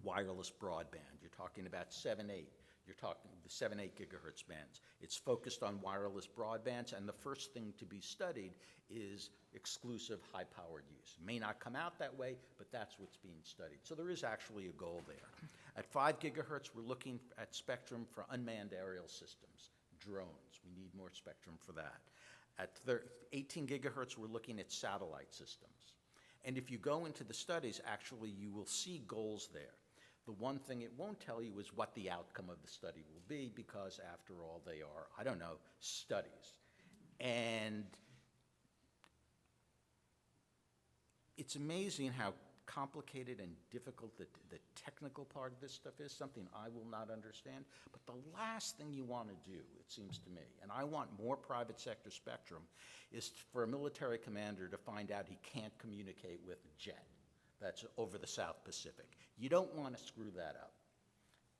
wireless broadband. You're talking about 7/8. You're talking the 7/8 gigahertz bands. It's focused on wireless broadbands, and the first thing to be studied is exclusive high-powered use. It may not come out that way, but that's what's being studied. So there is actually a goal there. At 5 gigahertz, we're looking at spectrum for unmanned aerial systems, drones. We need more spectrum for that. At 18 gigahertz, we're looking at satellite systems. And if you go into the studies, actually, you will see goals there. The one thing it won't tell you is what the outcome of the study will be, because after all, they are, I don't know, studies. And it's amazing how complicated and difficult the technical part of this stuff is, something I will not understand. But the last thing you want to do, it seems to me, and I want more private sector spectrum, is for a military commander to find out he can't communicate with a jet that's over the South Pacific. You don't want to screw that up.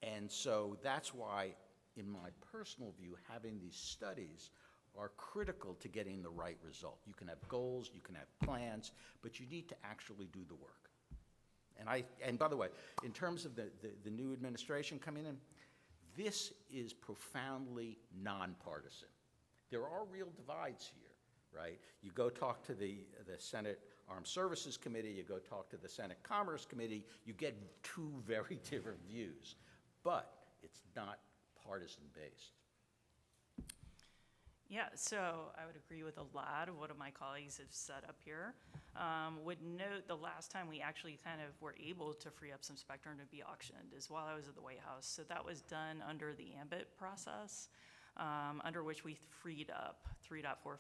And so that's why, in my personal view, having these studies are critical to getting the right result. You can have goals, you can have plans, but you need to actually do the work. And by the way, in terms of the new administration coming in, this is profoundly nonpartisan. There are real divides here, right? You go talk to the Senate Armed Services Committee, you go talk to the Senate Commerce Committee, you get two very different views, but it's not partisan based. Yeah, so I would agree with a lot of what my colleagues have said up here. Would note the last time we actually kind of were able to free up some spectrum to be auctioned is while I was at the White House. So that was done under the ambit process, under which we freed up 3.45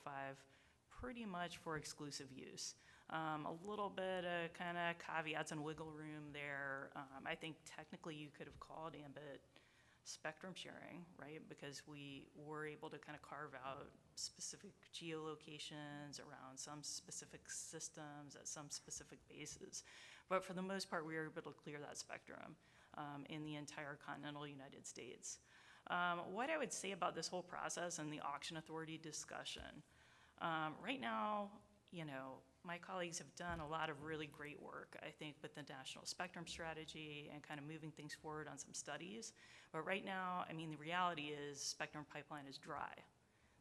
pretty much for exclusive use. A little bit of kind of caveats and wiggle room there. I think technically you could have called ambit spectrum sharing, right? Because we were able to kind of carve out specific geolocations around some specific systems at some specific bases. But for the most part, we were able to clear that spectrum in the entire continental United States. What I would say about this whole process and the auction authority discussion, right now, you know, my colleagues have done a lot of really great work, I think, with the National Spectrum Strategy and kind of moving things forward on some studies. But right now, I mean, the reality is spectrum pipeline is dry.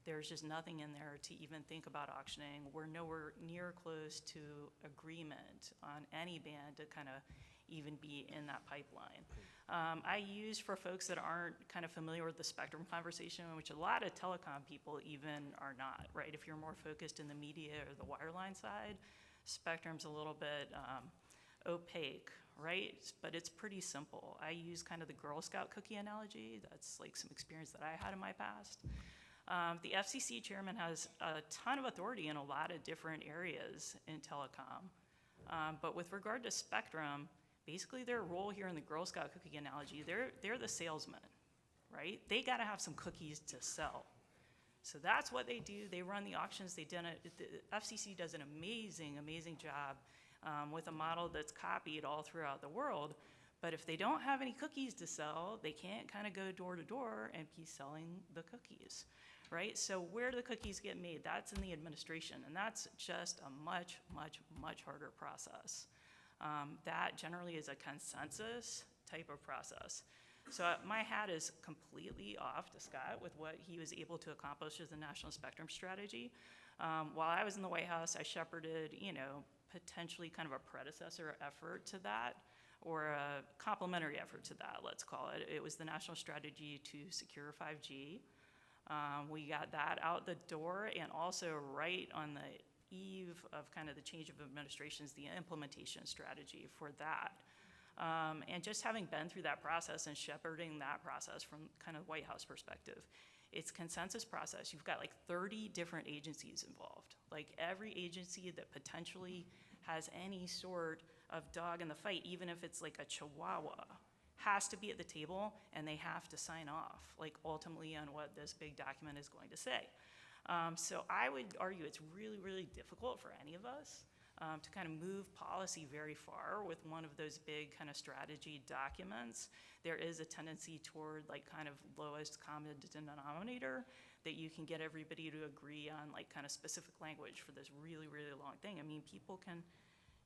There's just nothing in there to even think about auctioning. We're nowhere near close to agreement on any band to kind of even be in that pipeline. I use, for folks that aren't kind of familiar with the spectrum conversation, which a lot of telecom people even are not, right? If you're more focused in the media or the wireline side, spectrum's a little bit opaque, right? But it's pretty simple. I use kind of the Girl Scout cookie analogy. That's like some experience that I had in my past. The FCC chairman has a ton of authority in a lot of different areas in telecom. But with regard to spectrum, basically their role here in the Girl Scout cookie analogy, they're the salesman, right? They gotta have some cookies to sell. So that's what they do. They run the auctions. The FCC does an amazing, amazing job with a model that's copied all throughout the world. But if they don't have any cookies to sell, they can't kind of go door to door and be selling the cookies, right? So where do the cookies get made? That's in the administration, and that's just a much, much, much harder process. That generally is a consensus type of process. So my hat is completely off to Scott with what he was able to accomplish as the National Spectrum Strategy. While I was in the White House, I shepherded, you know, potentially kind of a predecessor effort to that, or a complementary effort to that, let's call it. It was the National Strategy to Secure 5G. We got that out the door, and also right on the eve of kind of the change of administrations, the implementation strategy for that. And just having been through that process and shepherding that process from kind of White House perspective, it's consensus process. You've got like 30 different agencies involved. Like every agency that potentially has any sort of dog in the fight, even if it's like a chihuahua, has to be at the table, and they have to sign off, like ultimately on what this big document is going to say. So I would argue it's really, really difficult for any of us to kind of move policy very far with one of those big kind of strategy documents. There is a tendency toward like kind of lowest common denominator, that you can get everybody to agree on like kind of specific language for this really, really long thing. I mean, people can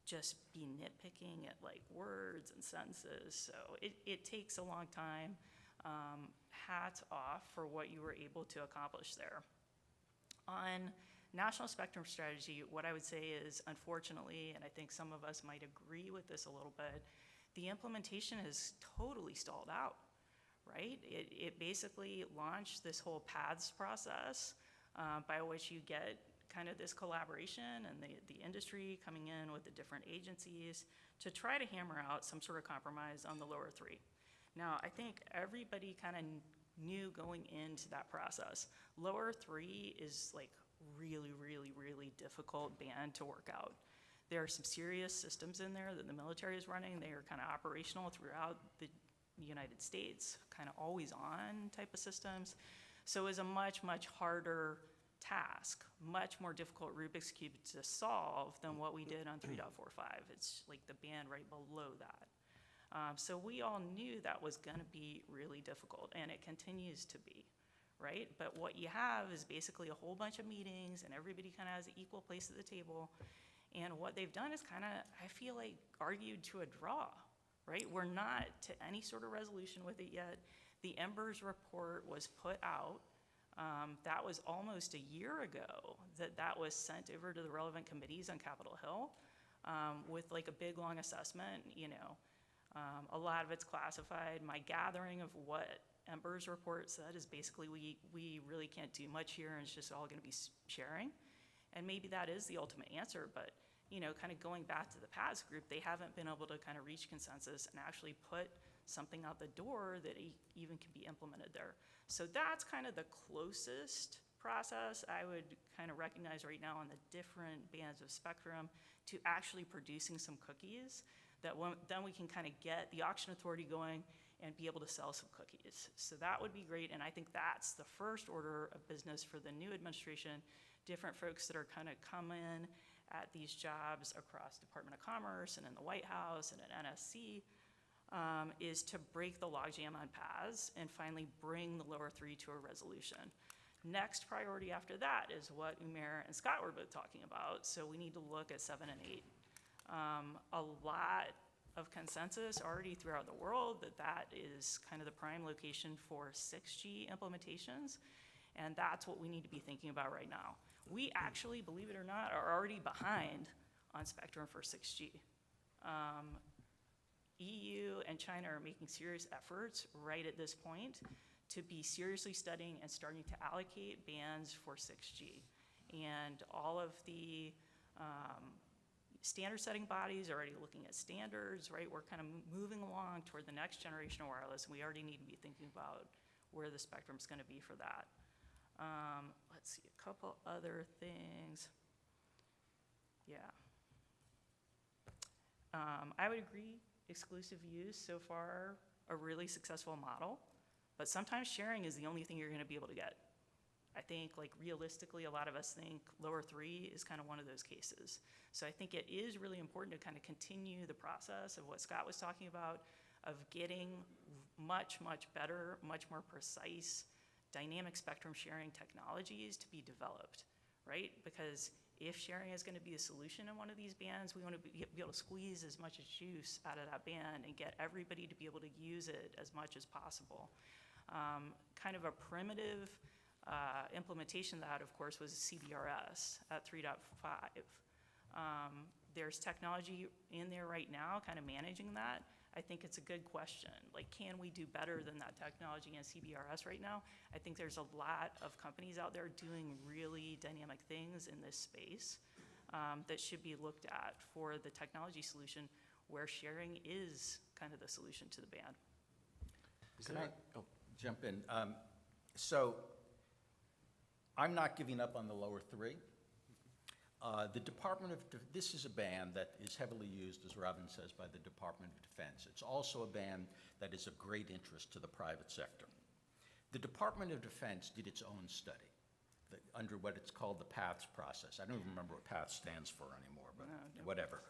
just be nitpicking at like words and sentences. So it takes a long time. Hats off for what you were able to accomplish there. On National Spectrum Strategy, what I would say is, unfortunately, and I think some of us might agree with this a little bit, the implementation is totally stalled out, right? It basically launched this whole paths process by which you get kind of this collaboration and the industry coming in with the different agencies to try to hammer out some sort of compromise on the lower three. Now, I think everybody kind of knew going into that process, lower three is like really, really, really difficult band to work out. There are some serious systems in there that the military is running. They are kind of operational throughout the United States, kind of always on type of systems. So it was a much, much harder task, much more difficult Rubik's Cube to solve than what we did on 3.45. It's like the band right below that. So we all knew that was going to be really difficult, and it continues to be, right? But what you have is basically a whole bunch of meetings, and everybody kind of has an equal place at the table. And what they've done is kind of, I feel like, argued to a draw, right? We're not to any sort of resolution with it yet. The Embers report was put out. That was almost a year ago that was sent over to the relevant committees on Capitol Hill with like a big, long assessment, you know. A lot of it's classified. My gathering of what Embers report said is basically we really can't do much here, and it's just all going to be sharing. And maybe that is the ultimate answer, but you know, kind of going back to the PATS group, they haven't been able to kind of reach consensus and actually put something out the door that even can be implemented there. So that's kind of the closest process I would kind of recognize right now on the different bands of spectrum to actually producing some cookies that then we can kind of get the auction authority going and be able to sell some cookies. So that would be great, and I think that's the first order of business for the new administration. Different folks that are kind of coming at these jobs across Department of Commerce and in the White House and at NSC is to break the logjam on PAS and finally bring the lower three to a resolution. Next priority after that is what Umair and Scott were both talking about. So we need to look at 7 and 8. A lot of consensus already throughout the world that is kind of the prime location for 6G implementations, and that's what we need to be thinking about right now. We actually, believe it or not, are already behind on spectrum for 6G. EU and China are making serious efforts right at this point to be seriously studying and starting to allocate bands for 6G. And all of the standard setting bodies are already looking at standards, right? We're kind of moving along toward the next generation of wireless, and we already need to be thinking about where the spectrum's gonna be for that. Let's see, a couple other things. Yeah. I would agree, exclusive use so far, a really successful model, but sometimes sharing is the only thing you're gonna be able to get. I think, like, realistically, a lot of us think lower three is kind of one of those cases. So I think it is really important to kind of continue the process of what Scott was talking about, of getting much, much better, much more precise dynamic spectrum sharing technologies to be developed, right? Because if sharing is gonna be a solution in one of these bands, we wanna be able to squeeze as much juice out of that band and get everybody to be able to use it as much as possible. Kind of a primitive implementation of that, of course, was CBRS at 3.5. There's technology in there right now kind of managing that. I think it's a good question. Like, can we do better than that technology in CBRS right now? I think there's a lot of companies out there doing really dynamic things in this space that should be looked at for the technology solution where sharing is kind of the solution to the band. Can I jump in? So I'm not giving up on the lower three. The Department of, this is a band that is heavily used, as Robin says, by the Department of Defense. It's also a band that is of great interest to the private sector. The Department of Defense did its own study under what it's called the PATS process. I don't even remember what PATS stands for anymore, but whatever.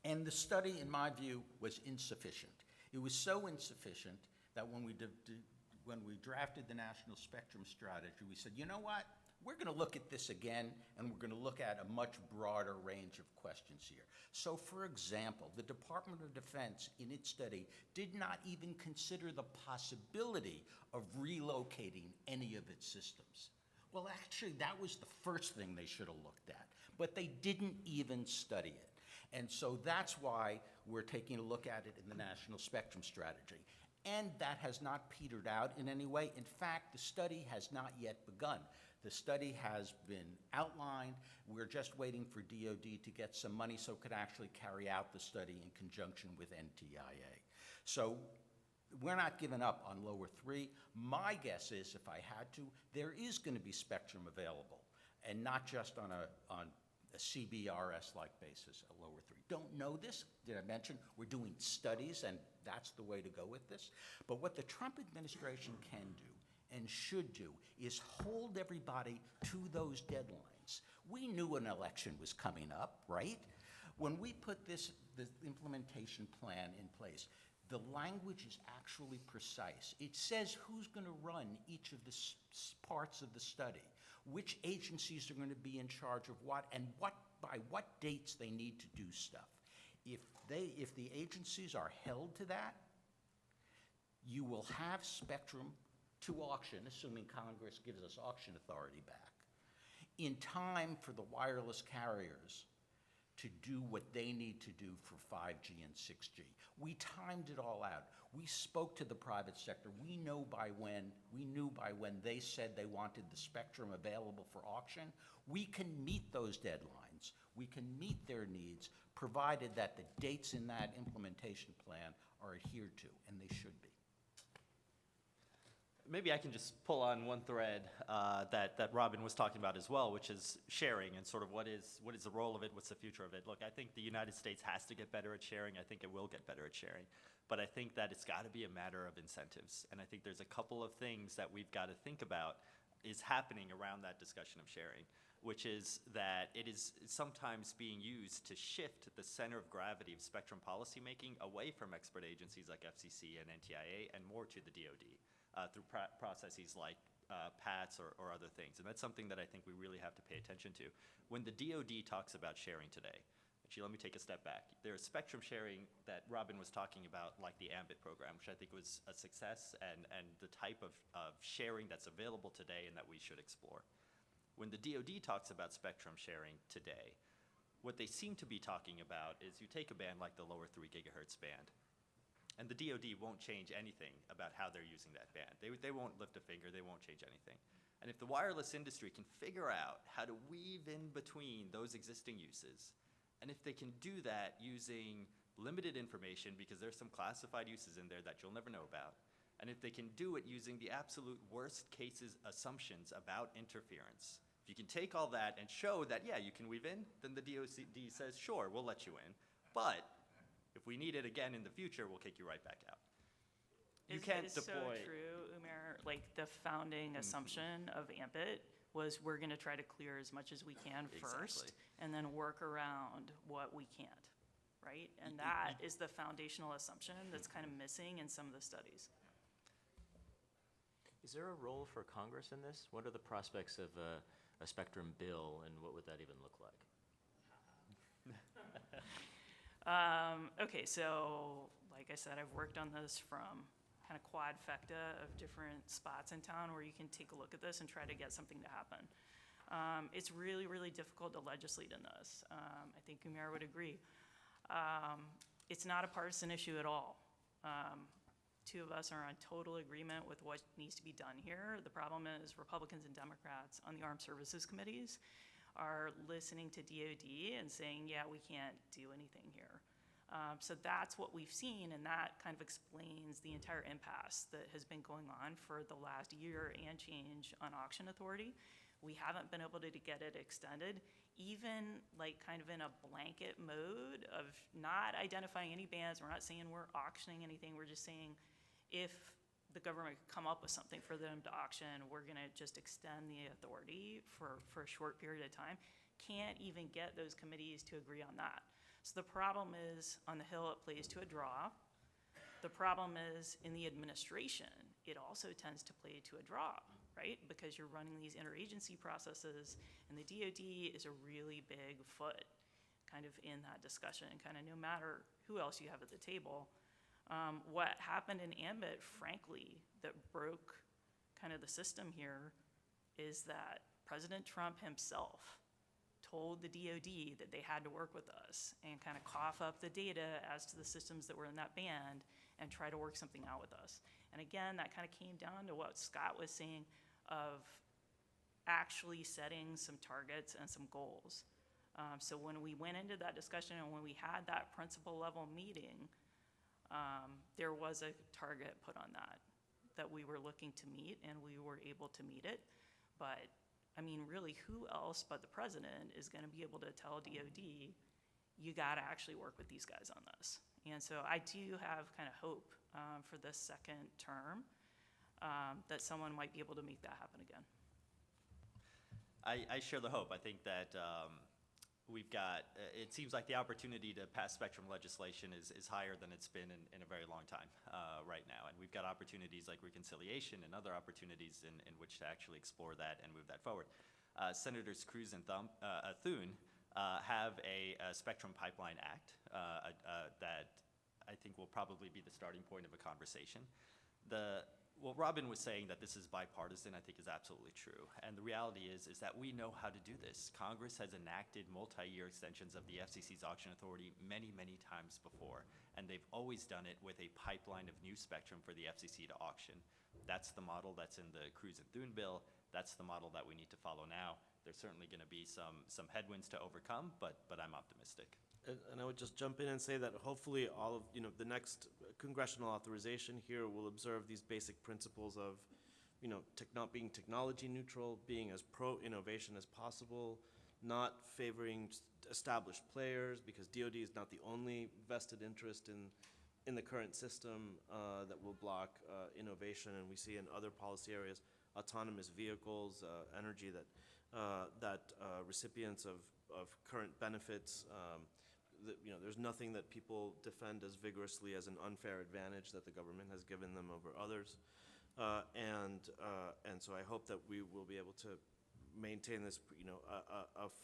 And the study, in my view, was insufficient. It was so insufficient that when we drafted the National Spectrum Strategy, we said, you know what? We're going to look at this again, and we're going to look at a much broader range of questions here. So, for example, the Department of Defense, in its study, did not even consider the possibility of relocating any of its systems. Well, actually, that was the first thing they should have looked at, but they didn't even study it. And so that's why we're taking a look at it in the National Spectrum Strategy. And that has not petered out in any way. In fact, the study has not yet begun. The study has been outlined. We're just waiting for DOD to get some money so it could actually carry out the study in conjunction with NTIA. So we're not giving up on lower three. My guess is, if I had to, there is going to be spectrum available, and not just on a CBRS-like basis at lower three. Don't know this, did I mention? We're doing studies, and that's the way to go with this. But what the Trump administration can do and should do is hold everybody to those deadlines. We knew an election was coming up, right? When we put this the implementation plan in place. The language is actually precise. It says who's going to run each of the parts of the study, which agencies are going to be in charge of what, and by what dates they need to do stuff. If the agencies are held to that, you will have spectrum to auction, assuming Congress gives us auction authority back, in time for the wireless carriers to do what they need to do for 5G and 6G. We timed it all out. We spoke to the private sector. We knew by when they said they wanted the spectrum available for auction. We can meet those deadlines. We can meet their needs, provided that the dates in that implementation plan are adhered to, and they should be. Maybe I can just pull on one thread that Robin was talking about as well, which is sharing and sort of what is the role of it, what's the future of it. Look, I think the United States has to get better at sharing. I think it will get better at sharing. But I think that it's got to be a matter of incentives. And I think there's a couple of things that we've got to think about is happening around that discussion of sharing, which is that it is sometimes being used to shift the center of gravity of spectrum policymaking away from expert agencies like FCC and NTIA and more to the DoD. Through processes like PATS or other things. And that's something that I think we really have to pay attention to. When the DoD talks about sharing today, actually let me take a step back. There's spectrum sharing that Robin was talking about, like the AMBIT program, which I think was a success and the type of sharing that's available today and that we should explore. When the DoD talks about spectrum sharing today, what they seem to be talking about is you take a band like the lower 3 gigahertz band, and the DoD won't change anything about how they're using that band. They won't lift a finger, they won't change anything. And if the wireless industry can figure out how to weave in between those existing uses, and if they can do that using limited information, because there's some classified uses in there that you'll never know about, and if they can do it using the absolute worst cases assumptions about interference, if you can take all that and show that, yeah, you can weave in, then the DoD says, sure, we'll let you in. But if we need it again in the future, we'll kick you right back out. You can't deploy. It's so true, Umair. Like, the founding assumption of AMBIT was we're going to try to clear as much as we can first, Exactly. and then work around what we can't, right? And that is the foundational assumption that's kind of missing in some of the studies. Is there a role for Congress in this? What are the prospects of a spectrum bill, and what would that even look like? Okay, so like I said, I've worked on this from kind of quadfecta of different spots in town where you can take a look at this and try to get something to happen. It's really, really difficult to legislate in this. I think Umair would agree. It's not a partisan issue at all. Two of us are on total agreement with what needs to be done here. The problem is Republicans and Democrats on the Armed Services Committees are listening to DoD and saying, yeah, we can't do anything here. So that's what we've seen, and that kind of explains the entire impasse that has been going on for the last year and change on auction authority. We haven't been able to get it extended, even like kind of in a blanket mode of not identifying any bands. We're not saying we're auctioning anything. We're just saying if the government could come up with something for them to auction, we're gonna just extend the authority for a short period of time. Can't even get those committees to agree on that. So the problem is, on the Hill, it plays to a draw. The problem is, in the administration, it also tends to play to a draw, right? Because you're running these interagency processes, and the DoD is a really big foot kind of in that discussion, kind of no matter who else you have at the table. What happened in AMBIT, frankly, that broke kind of the system here is that President Trump himself told the DoD that they had to work with us and kind of cough up the data as to the systems that were in that band and try to work something out with us. And again, that kind of came down to what Scott was saying of actually setting some targets and some goals. So when we went into that discussion and when we had that principal level meeting, there was a target put on that we were looking to meet, and we were able to meet it. But I mean, really, who else but the president is going to be able to tell DoD, you got to actually work with these guys on this? And so I do have kind of hope for this second term that someone might be able to make that happen again. I share the hope. I think that we've got, it seems like the opportunity to pass spectrum legislation is higher than it's been in a very long time right now. And we've got opportunities like reconciliation and other opportunities in which to actually explore that and move that forward. Senators Cruz and Thune have a Spectrum Pipeline Act that I think will probably be the starting point of a conversation. Well, Robin was saying that this is bipartisan, I think is absolutely true. And the reality is that we know how to do this. Congress has enacted multi-year extensions of the FCC's auction authority many, many times before. And they've always done it with a pipeline of new spectrum for the FCC to auction. That's the model that's in the Cruz and Thune bill. That's the model that we need to follow now. There's certainly going to be some headwinds to overcome, but I'm optimistic. And I would just jump in and say that hopefully all of, the next congressional authorization here will observe these basic principles of, being technology neutral, being as pro-innovation as possible, not favoring established players, because DoD is not the only vested interest in the current system that will block innovation. And we see in other policy areas, autonomous vehicles, energy that recipients of current benefits, there's nothing that people defend as vigorously as an unfair advantage that the government has given them over others. And so I hope that we will be able to maintain this,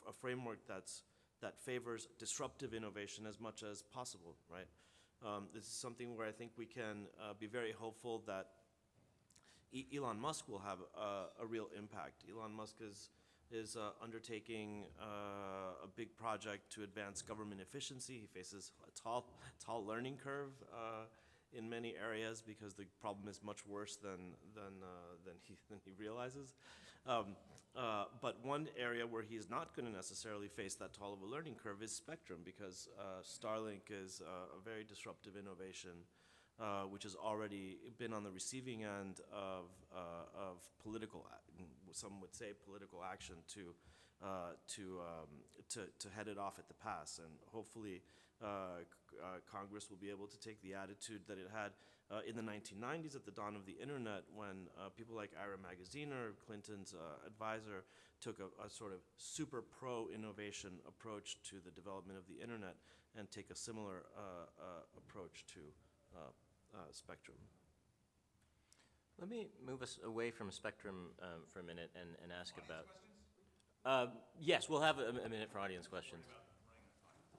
a framework that favors disruptive innovation as much as possible, right? This is something where I think we can be very hopeful that Elon Musk will have a real impact. Elon Musk is undertaking a big project to advance government efficiency. He faces a tall learning curve in many areas because the problem is much worse than he realizes. But one area where he's not going to necessarily face that tall of a learning curve is spectrum, because Starlink is a very disruptive innovation, which has already been on the receiving end of political, some would say political action to head it off at the pass. And hopefully Congress will be able to take the attitude that it had in the 1990s at the dawn of the internet, when people like Ira Magaziner, Clinton's advisor, took a sort of super pro-innovation approach to the development of the internet, and take a similar approach to spectrum. Let me move us away from spectrum for a minute and ask about. Yes, we'll have a minute for audience questions.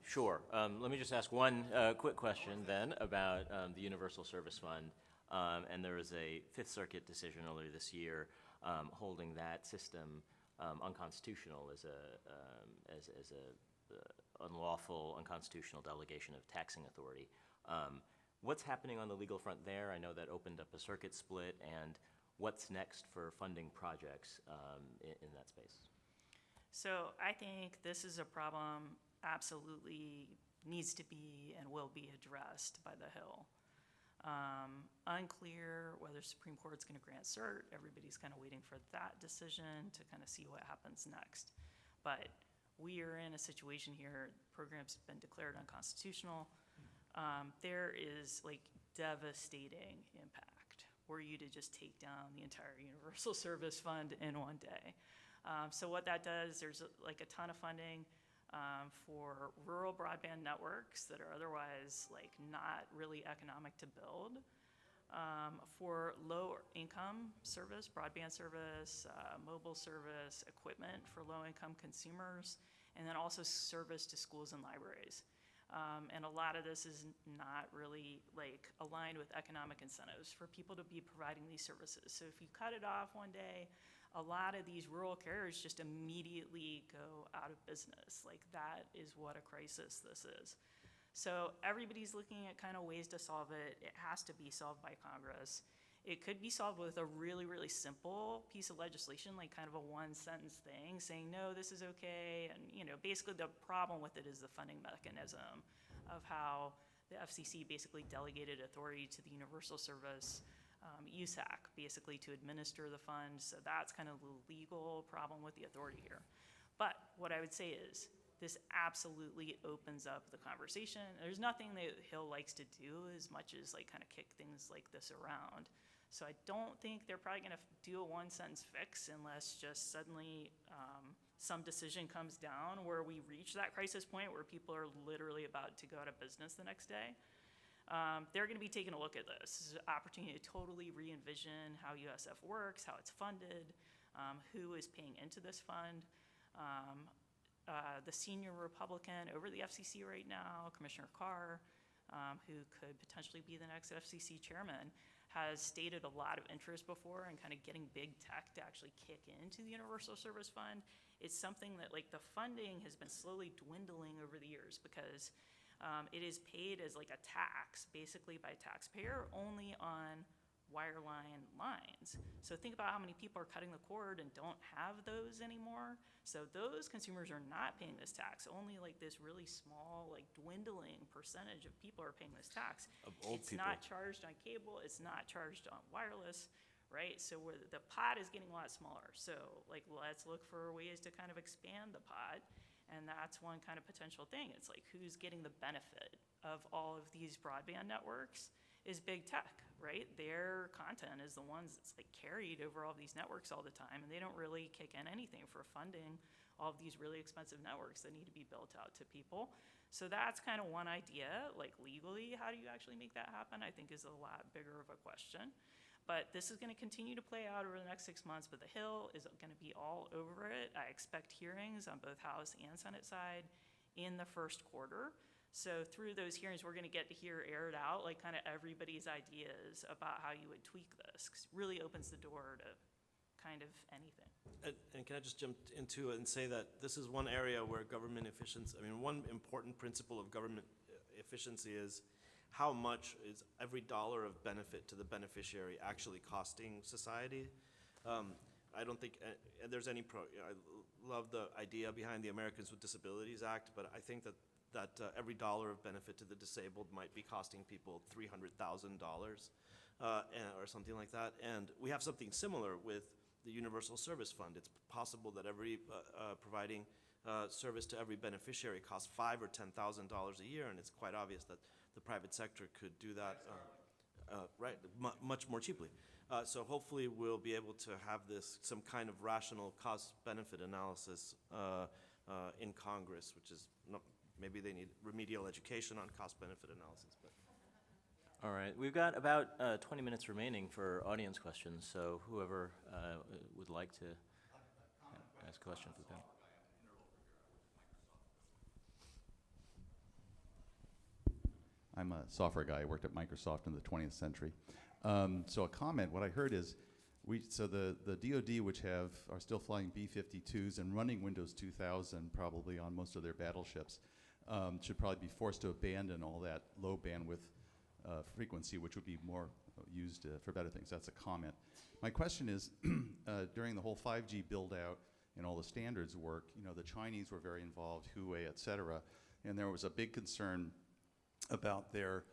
Sure. Let me just ask one quick question then about the Universal Service Fund. And there was a Fifth Circuit decision earlier this year holding that system unconstitutional as a unlawful, unconstitutional delegation of taxing authority. What's happening on the legal front there? I know that opened up a circuit split, and what's next for funding projects in that space? So I think this is a problem absolutely needs to be and will be addressed by the Hill. Unclear whether Supreme Court's going to grant cert. Everybody's kind of waiting for that decision to kind of see what happens next. But we are in a situation here, programs have been declared unconstitutional. There is like devastating impact were you to just take down the entire Universal Service Fund in one day. So what that does, there's like a ton of funding for rural broadband networks that are otherwise like not really economic to build, for low income service, broadband service, mobile service, equipment for low income consumers, and then also service to schools and libraries. And a lot of this is not really like aligned with economic incentives for people to be providing these services. So if you cut it off one day, a lot of these rural carriers just immediately go out of business. Like that is what a crisis this is. So everybody's looking at kind of ways to solve it. It has to be solved by Congress. It could be solved with a really, really simple piece of legislation, like kind of a one-sentence thing saying, no, this is okay. And basically the problem with it is the funding mechanism of how the FCC basically delegated authority to the Universal Service USAC, basically to administer the fund. So that's kind of the legal problem with the authority here. But what I would say is this absolutely opens up the conversation. There's nothing that Hill likes to do as much as like kind of kick things like this around. So I don't think they're probably going to do a one-sentence fix unless just suddenly some decision comes down where we reach that crisis point where people are literally about to go out of business the next day. They're going to be taking a look at this. This is an opportunity to totally re-envision how USF works, how it's funded, who is paying into this fund. The senior Republican over the FCC right now, Commissioner Carr, who could potentially be the next FCC chairman, has stated a lot of interest before in kind of getting big tech to actually kick into the Universal Service Fund. It's something that, like, the funding has been slowly dwindling over the years because it is paid as like a tax, basically by taxpayer, only on wireline lines. So think about how many people are cutting the cord and don't have those anymore. So those consumers are not paying this tax. Only like this really small, like dwindling percentage of people are paying this tax. Of old It's people. not charged on cable, it's not charged on wireless, right? So the pot is getting a lot smaller. So like, let's look for ways to kind of expand the pot. And that's one kind of potential thing. It's like, who's getting the benefit of all of these broadband networks is big tech, right? Their content is the ones that's like carried over all of these networks all the time, and they don't really kick in anything for funding all of these really expensive networks that need to be built out to people. So that's kind of one idea. Like, legally, how do you actually make that happen, I think is a lot bigger of a question. But this is going to continue to play out over the next 6 months, but the Hill is going to be all over it. I expect hearings on both House and Senate side in the first quarter. So through those hearings, we're going to get to hear aired out like kind of everybody's ideas about how you would tweak this, 'cause it really opens the door to kind of anything. And can I just jump into it and say that this is one area where government efficiency, I mean, one important principle of government efficiency is how much is every dollar of benefit to the beneficiary actually costing society. I don't think there's any I love the idea behind the Americans with Disabilities Act, but I think that every dollar of benefit to the disabled might be costing people $300,000 or something like that. And we have something similar with the Universal Service Fund. It's possible that every providing service to every beneficiary costs $5,000 or $10,000 a year, and it's quite obvious that the private sector could do that much more cheaply. So hopefully we'll be able to have some kind of rational cost-benefit analysis in Congress, which is not. Maybe they need remedial education on cost-benefit analysis. But. All right, we've got about 20 minutes remaining for audience questions, so whoever would like to ask a question for the panel. I'm a software guy. I worked at Microsoft in the 20th century. So a comment, what I heard is, the DoD, which are still flying B-52s and running Windows 2000 probably on most of their battleships, should probably be forced to abandon all that low bandwidth frequency, which would be more used for better things. That's a comment. My question is, during the whole 5G build out and all the standards work, the Chinese were very involved, Huawei, et cetera, and there was a big concern about their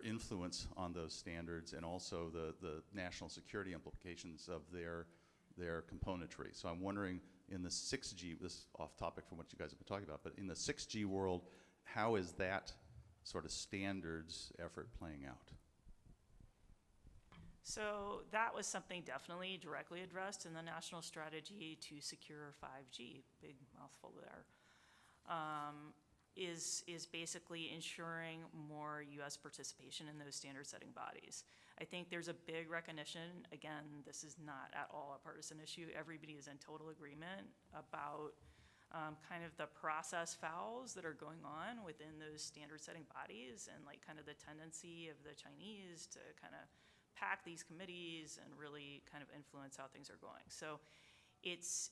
influence on those standards and also the national security implications of their componentry. So I'm wondering, in the 6G, this is off topic from what you guys have been talking about, but in the 6G world, how is that sort of standards effort playing out? So that was something definitely directly addressed in the National Strategy to Secure 5G, big mouthful there, is basically ensuring more U.S. participation in those standard-setting bodies. I think there's a big recognition, again, this is not at all a partisan issue, everybody is in total agreement about kind of the process fouls that are going on within those standard-setting bodies and like kind of the tendency of the Chinese to kind of pack these committees and really kind of influence how things are going. So it's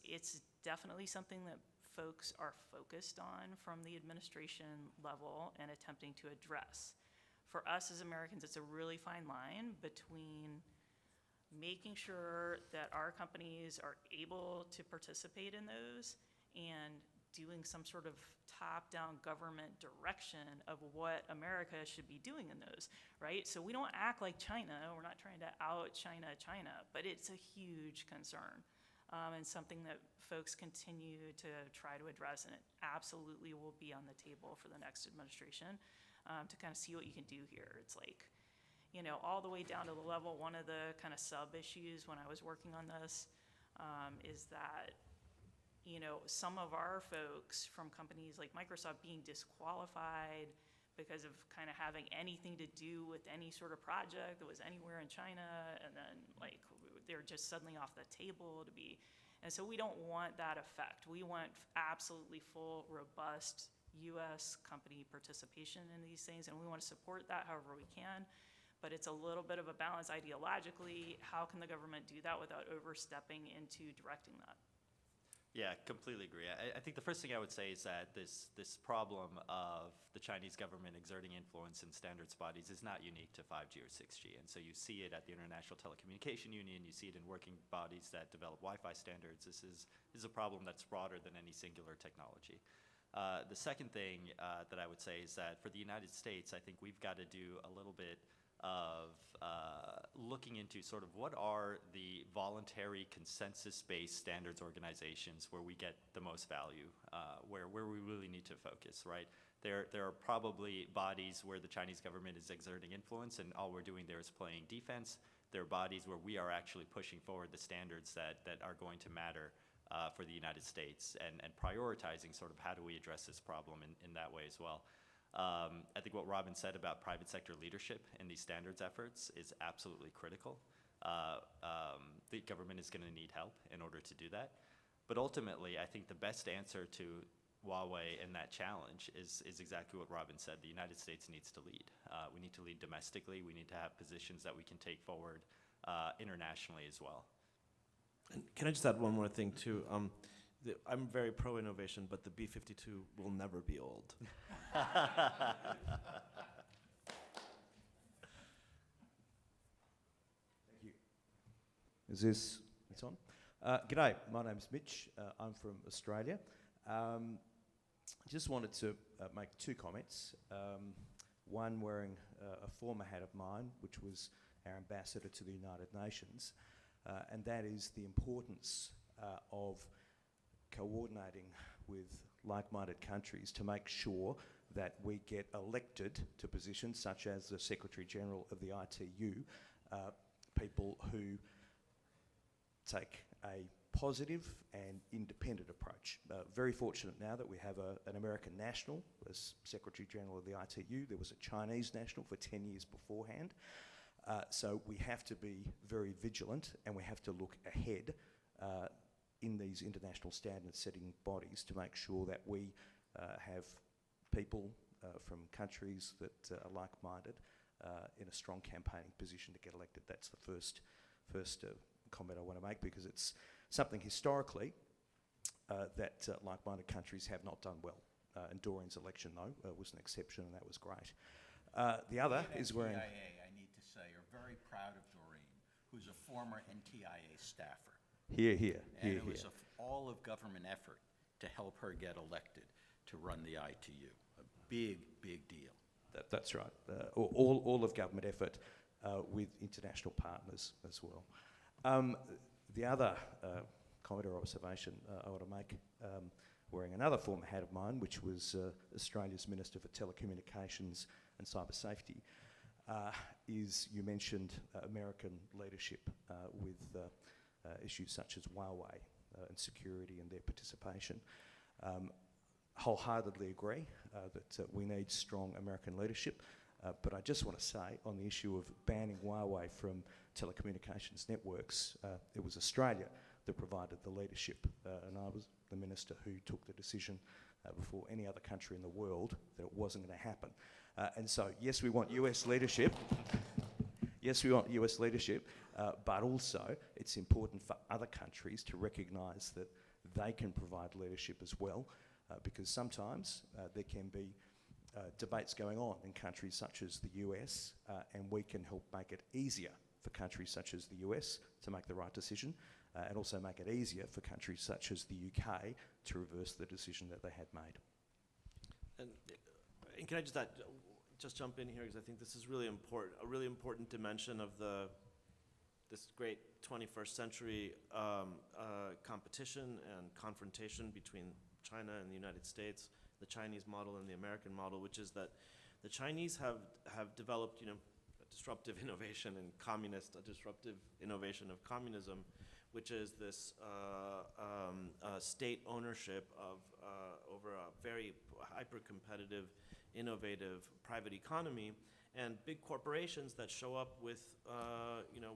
definitely something that folks are focused on from the administration level and attempting to address. For us as Americans, it's a really fine line between making sure that our companies are able to participate in those and doing some sort of top-down government direction of what America should be doing in those, right? So we don't act like China, we're not trying to out-China China, but it's a huge concern. And something that folks continue to try to address, and it absolutely will be on the table for the next administration to kind of see what you can do here. It's like, you know, all the way down to the level. One of the kind of sub-issues when I was working on this is that, you know, some of our folks from companies like Microsoft being disqualified because of kind of having anything to do with any sort of project that was anywhere in China, and then like they're just suddenly off the table to be, and so we don't want that effect. We want absolutely full, robust US company participation in these things, and we want to support that however we can, but it's a little bit of a balance ideologically. How can the government do that without overstepping into directing that? Yeah, completely agree. I think the first thing I would say is that this problem of the Chinese government exerting influence in standards bodies is not unique to 5G or 6G. And so you see it at the International Telecommunication Union, you see it in working bodies that develop Wi-Fi standards. This is a problem that's broader than any singular technology. The second thing that I would say is that for the United States, I think we've got to do a little bit of looking into sort of what are the voluntary consensus-based standards organizations where we get the most value, where we really need to focus, right? There are probably bodies where the Chinese government is exerting influence and all we're doing there is playing defense. There are bodies where we are actually pushing forward the standards that are going to matter for the United States and prioritizing sort of how do we address this problem in that way as well. I think what Robin said about private sector leadership in these standards efforts is absolutely critical. The government is going to need help in order to do that. But ultimately, I think the best answer to Huawei in that challenge is exactly what Robin said. The United States needs to lead. We need to lead domestically. We need to have positions that we can take forward internationally as well. And can I just add one more thing too? I'm very pro-innovation, but the B-52 will never be old. Thank you. Is this, it's on? G'day, my name's Mitch. I'm from Australia. Just wanted to make two comments. One wearing a former hat of mine, which was our ambassador to the United Nations, and that is the importance of coordinating with like-minded countries to make sure that we get elected to positions such as the Secretary-General of the ITU, people who take a positive and independent approach. Very fortunate now that we have an American national as Secretary-General of the ITU. There was a Chinese national for 10 years beforehand. So we have to be very vigilant and we have to look ahead in these international standard-setting bodies to make sure that we have people from countries that are like-minded in a strong campaigning position to get elected. That's the first comment I want to make, because it's something historically that like-minded countries have not done well. And Doreen's election, though, was an exception, and that was great. The other is wearing... CTIA, I need to say, are very proud of Doreen, who's a former NTIA staffer. Here, here, And here, it was here. a all of government effort to help her get elected to run the ITU. A big, big deal. That's right. All of government effort with international partners as well. The other comment or observation I want to make, wearing another former hat of mine, which was Australia's Minister for Telecommunications and Cyber Safety, is you mentioned American leadership with issues such as Huawei and security and their participation. Wholeheartedly agree that we need strong American leadership, but I just want to say on the issue of banning Huawei from telecommunications networks, it was Australia that provided the leadership, and I was the minister who took the decision before any other country in the world that it wasn't going to happen. And so, yes, we want US leadership. Yes, we want US leadership, but also it's important for other countries to recognise that they can provide leadership as well, because sometimes there can be debates going on in countries such as the US, and we can help make it easier for countries such as the US to make the right decision, and also make it easier for countries such as the UK to reverse the decision that they had made. And can I just jump in here, because I think this is really important, a really important dimension of this great 21st century competition and confrontation between China and the United States, the Chinese model and the American model, which is that the Chinese have developed, disruptive innovation in a disruptive innovation of communism, which is this state ownership of over a very hyper-competitive, innovative private economy, and big corporations that show up with,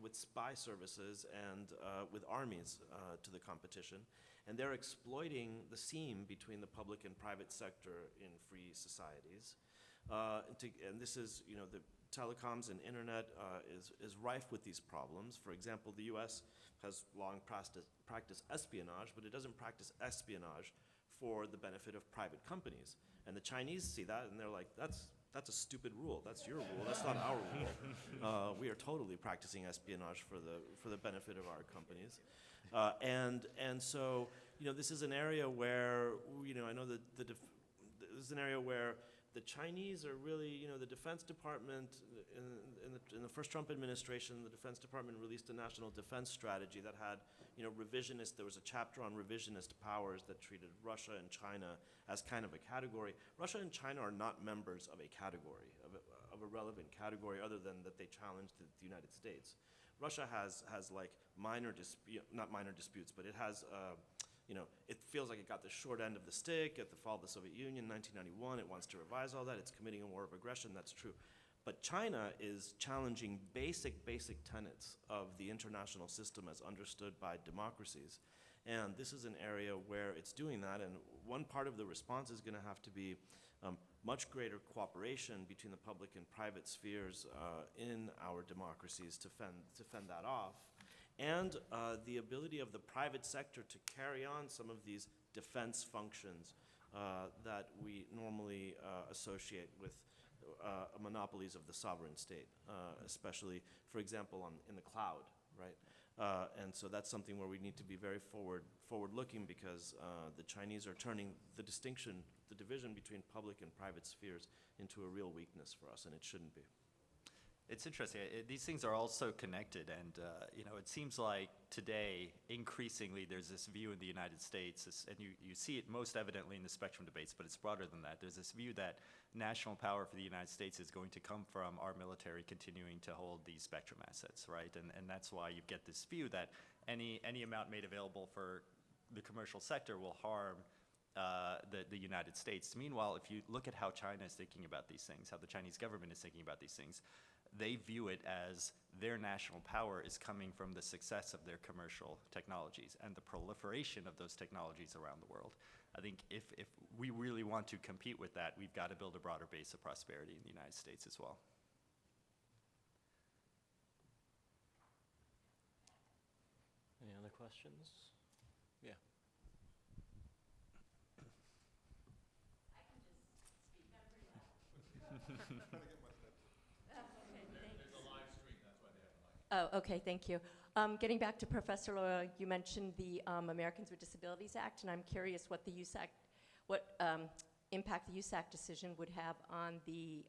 with spy services and with armies to the competition, and they're exploiting the seam between the public and private sector in free societies. And this is, the telecoms and internet is rife with these problems. For example, the U.S. has long practiced espionage, but it doesn't practice espionage for the benefit of private companies. And the Chinese see that, and they're like, that's a stupid rule. That's your rule. That's not our rule. We are totally practicing espionage for the benefit of our companies. And so, this is an area where, I know that this is an area where the Chinese are really, the Defense Department, in the first Trump administration, the Defense Department released a national defense strategy that had, revisionist, there was a chapter on revisionist powers that treated Russia and China as kind of a category. Russia and China are not members of a category, of a relevant category, other than that they challenged the United States. Russia has like not minor disputes, but it has, it feels like it got the short end of the stick at the fall of the Soviet Union in 1991. It wants to revise all that. It's committing a war of aggression. That's true. But China is challenging basic tenets of the international system as understood by democracies. And this is an area where it's doing that. And one part of the response is going to have to be much greater cooperation between the public and private spheres in our democracies to fend that off. And the ability of the private sector to carry on some of these defense functions that we normally associate with monopolies of the sovereign state, especially, for example, in the cloud, right? And so that's something where we need to be very forward-looking, because the Chinese are turning the division between public and private spheres into a real weakness for us, and it shouldn't be. It's interesting. These things are all so connected, and it seems like today, increasingly, there's this view in the United States, and you see it most evidently in the spectrum debates, but it's broader than that. There's this view that national power for the United States is going to come from our military continuing to hold these spectrum assets, right? And that's why you get this view that any amount made available for the commercial sector will harm the United States. Meanwhile, if you look at how China is thinking about these things, how the Chinese government is thinking about these things, they view it as their national power is coming from the success of their commercial technologies and the proliferation of those technologies around the world. I think if we really want to compete with that, we've got to build a broader base of prosperity in the United States as well. Any other questions? Yeah. Oh, okay, thank you. Getting back to Professor Loyola, you mentioned the Americans with Disabilities Act, and I'm curious what the impact the USAC decision would have on the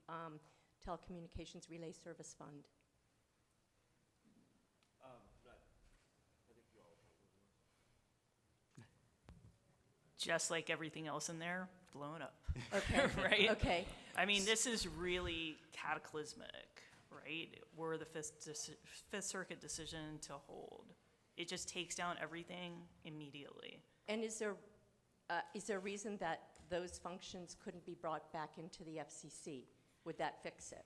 Telecommunications Relay Service Fund. Just like everything else in there, blown up. Okay. Right? Okay. I mean, this is really cataclysmic, right? We're the Fifth Circuit decision to hold. It just takes down everything immediately. And is there a reason that those functions couldn't be brought back into the FCC? Would that fix it?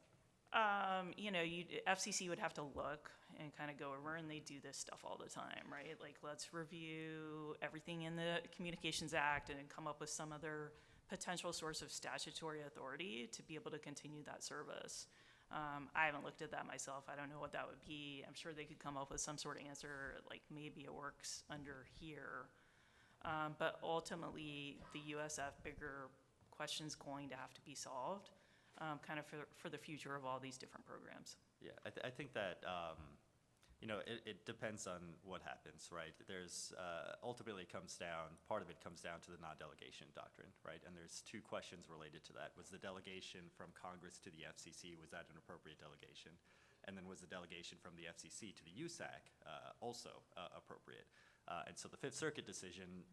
FCC would have to look and kind of go over, and they do this stuff all the time, right? Like, let's review everything in the Communications Act and come up with some other potential source of statutory authority to be able to continue that service. I haven't looked at that myself. I don't know what that would be. I'm sure they could come up with some sort of answer, like maybe it works under here. But ultimately, the USF bigger question's going to have to be solved, kind of for the future of all these different programs. Yeah, I think that it depends on what happens, right? There's ultimately part of it comes down to the non-delegation doctrine, right? And there's two questions related to that. Was the delegation from Congress to the FCC, was that an appropriate delegation? And then was the delegation from the FCC to the USAC also appropriate? And so the Fifth Circuit decision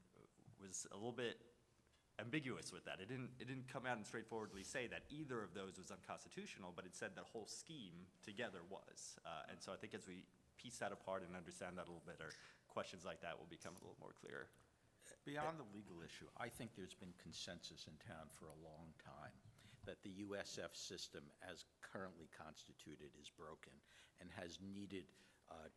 was a little bit ambiguous with that. It didn't come out and straightforwardly say that either of those was unconstitutional, but it said that whole scheme together was. And so I think as we piece that apart and understand that a little better, questions like that will become a little more clear. Beyond the legal issue, I think there's been consensus in town for a long time that the USF system as currently constituted is broken and has needed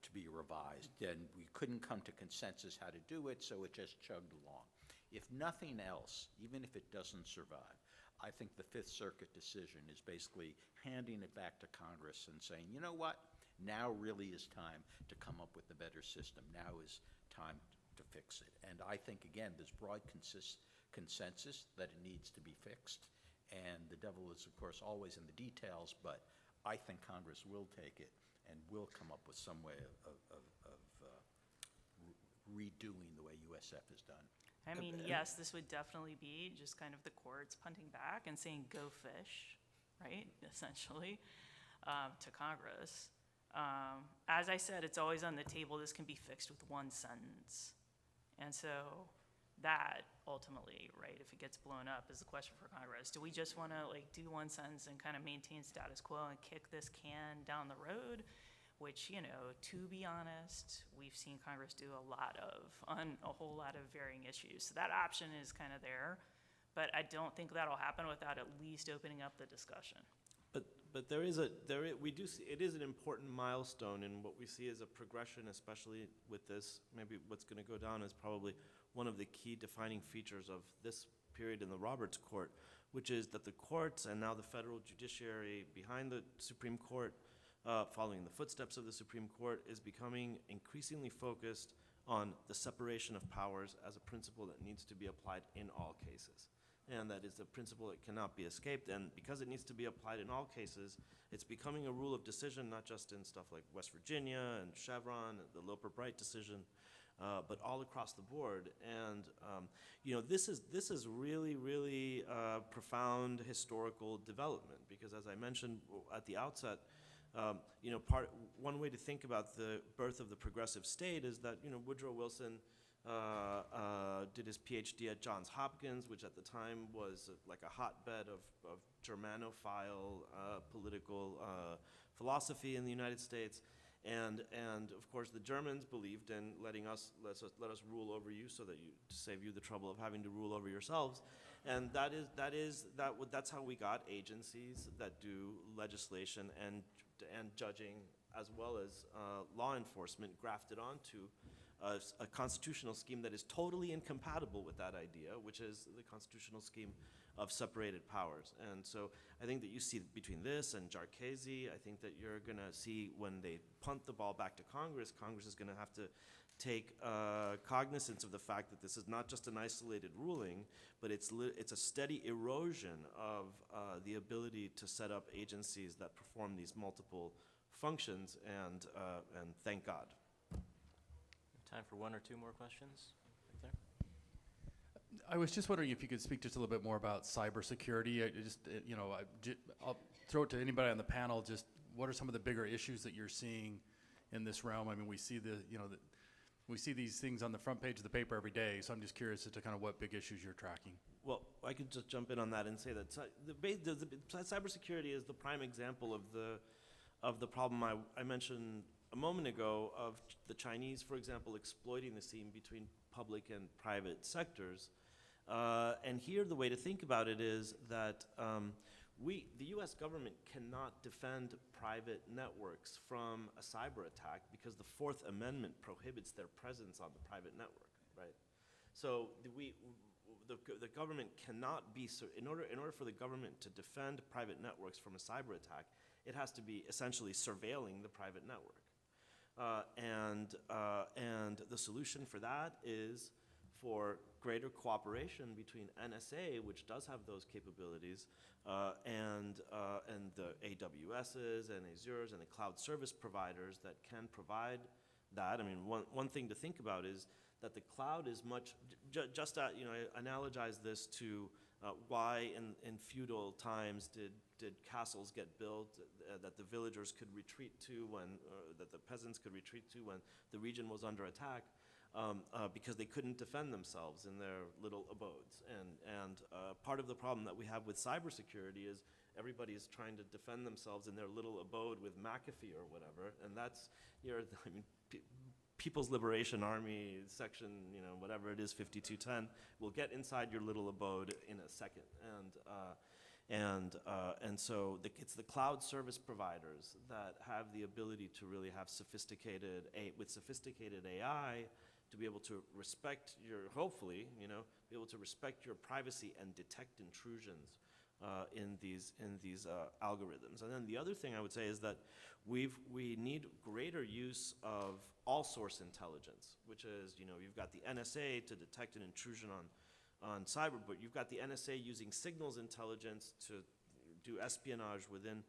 to be revised. And we couldn't come to consensus how to do it, so it just chugged along. If nothing else, even if it doesn't survive, I think the Fifth Circuit decision is basically handing it back to Congress and saying, you know what, now really is time to come up with a better system. Now is time to fix it. And I think, again, there's broad consensus that it needs to be fixed. And the devil is, of course, always in the details, but I think Congress will take it and will come up with some way of redoing the way USF is done. I mean, yes, this would definitely be just kind of the courts punting back and saying, go fish, right, essentially, to Congress. As I said, it's always on the table. This can be fixed with one sentence. And so that ultimately, right, if it gets blown up, is the question for Congress. Do we just want to like do one sentence and kind of maintain status quo and kick this can down the road? Which, you know, to be honest, we've seen Congress do a lot of on a whole lot of varying issues. So that option is kind of there, but I don't think that'll happen without at least opening up the discussion. But we do see, it is an important milestone in what we see as a progression, especially with this. Maybe what's going to go down is probably one of the key defining features of this period in the Roberts Court, which is that the courts and now the federal judiciary behind the Supreme Court, following the footsteps of the Supreme Court, is becoming increasingly focused on the separation of powers as a principle that needs to be applied in all cases. And that is a principle that cannot be escaped. And because it needs to be applied in all cases, it's becoming a rule of decision, not just in stuff like West Virginia and Chevron, the Loper-Bright decision, but all across the board. And you know, this is really, really profound historical development, because as I mentioned at the outset, you know, one way to think about the birth of the progressive state is that, you know, Woodrow Wilson did his PhD at Johns Hopkins, which at the time was like a hotbed of Germanophile political philosophy in the United States. And of course the Germans believed in let us rule over you so that to save you the trouble of having to rule over yourselves. And that's how we got agencies that do legislation and judging as well as law enforcement grafted onto a constitutional scheme that is totally incompatible with that idea, which is the constitutional scheme of separated powers. And so I think that you see between this and Jarchese, I think that you're going to see when they punt the ball back to Congress, Congress is going to have to take cognizance of the fact that this is not just an isolated ruling, but it's a steady erosion of the ability to set up agencies that perform these multiple functions, and thank God. Time for one or two more questions. Right there. I was just wondering if you could speak just a little bit more about cybersecurity. I'll throw it to anybody on the panel. Just what are some of the bigger issues that you're seeing in this realm? I mean, we see we see these things on the front page of the paper every day. So I'm just curious as to kind of what big issues you're tracking. Well, I could just jump in on that and say that cybersecurity is the prime example of the problem I mentioned a moment ago, of the Chinese, for example, exploiting the seam between public and private sectors. And here the way to think about it is that the US government cannot defend private networks from a cyber attack because the Fourth Amendment prohibits their presence on the private network, right? So the government cannot be, in order for the government to defend private networks from a cyber attack, it has to be essentially surveilling the private network. And the solution for that is for greater cooperation between NSA, which does have those capabilities, and the AWSs and Azures and the cloud service providers that can provide that. I mean, one thing to think about is that the cloud is much, I analogize this to why in feudal times did castles get built that the villagers could retreat to that the peasants could retreat to when the region was under attack. because they couldn't defend themselves in their little abodes. And part of the problem that we have with cybersecurity is everybody is trying to defend themselves in their little abode with McAfee or whatever, and that's People's Liberation Army section, whatever it is, 5210, will get inside your little abode in a second. And so it's the cloud service providers that have the ability to really have sophisticated AI, to be able to respect hopefully, be able to respect your privacy and detect intrusions in these algorithms. And then the other thing I would say is that we need greater use of all source intelligence, which is, you've got the NSA to detect an intrusion on cyber, but you've got the NSA using signals intelligence to do espionage within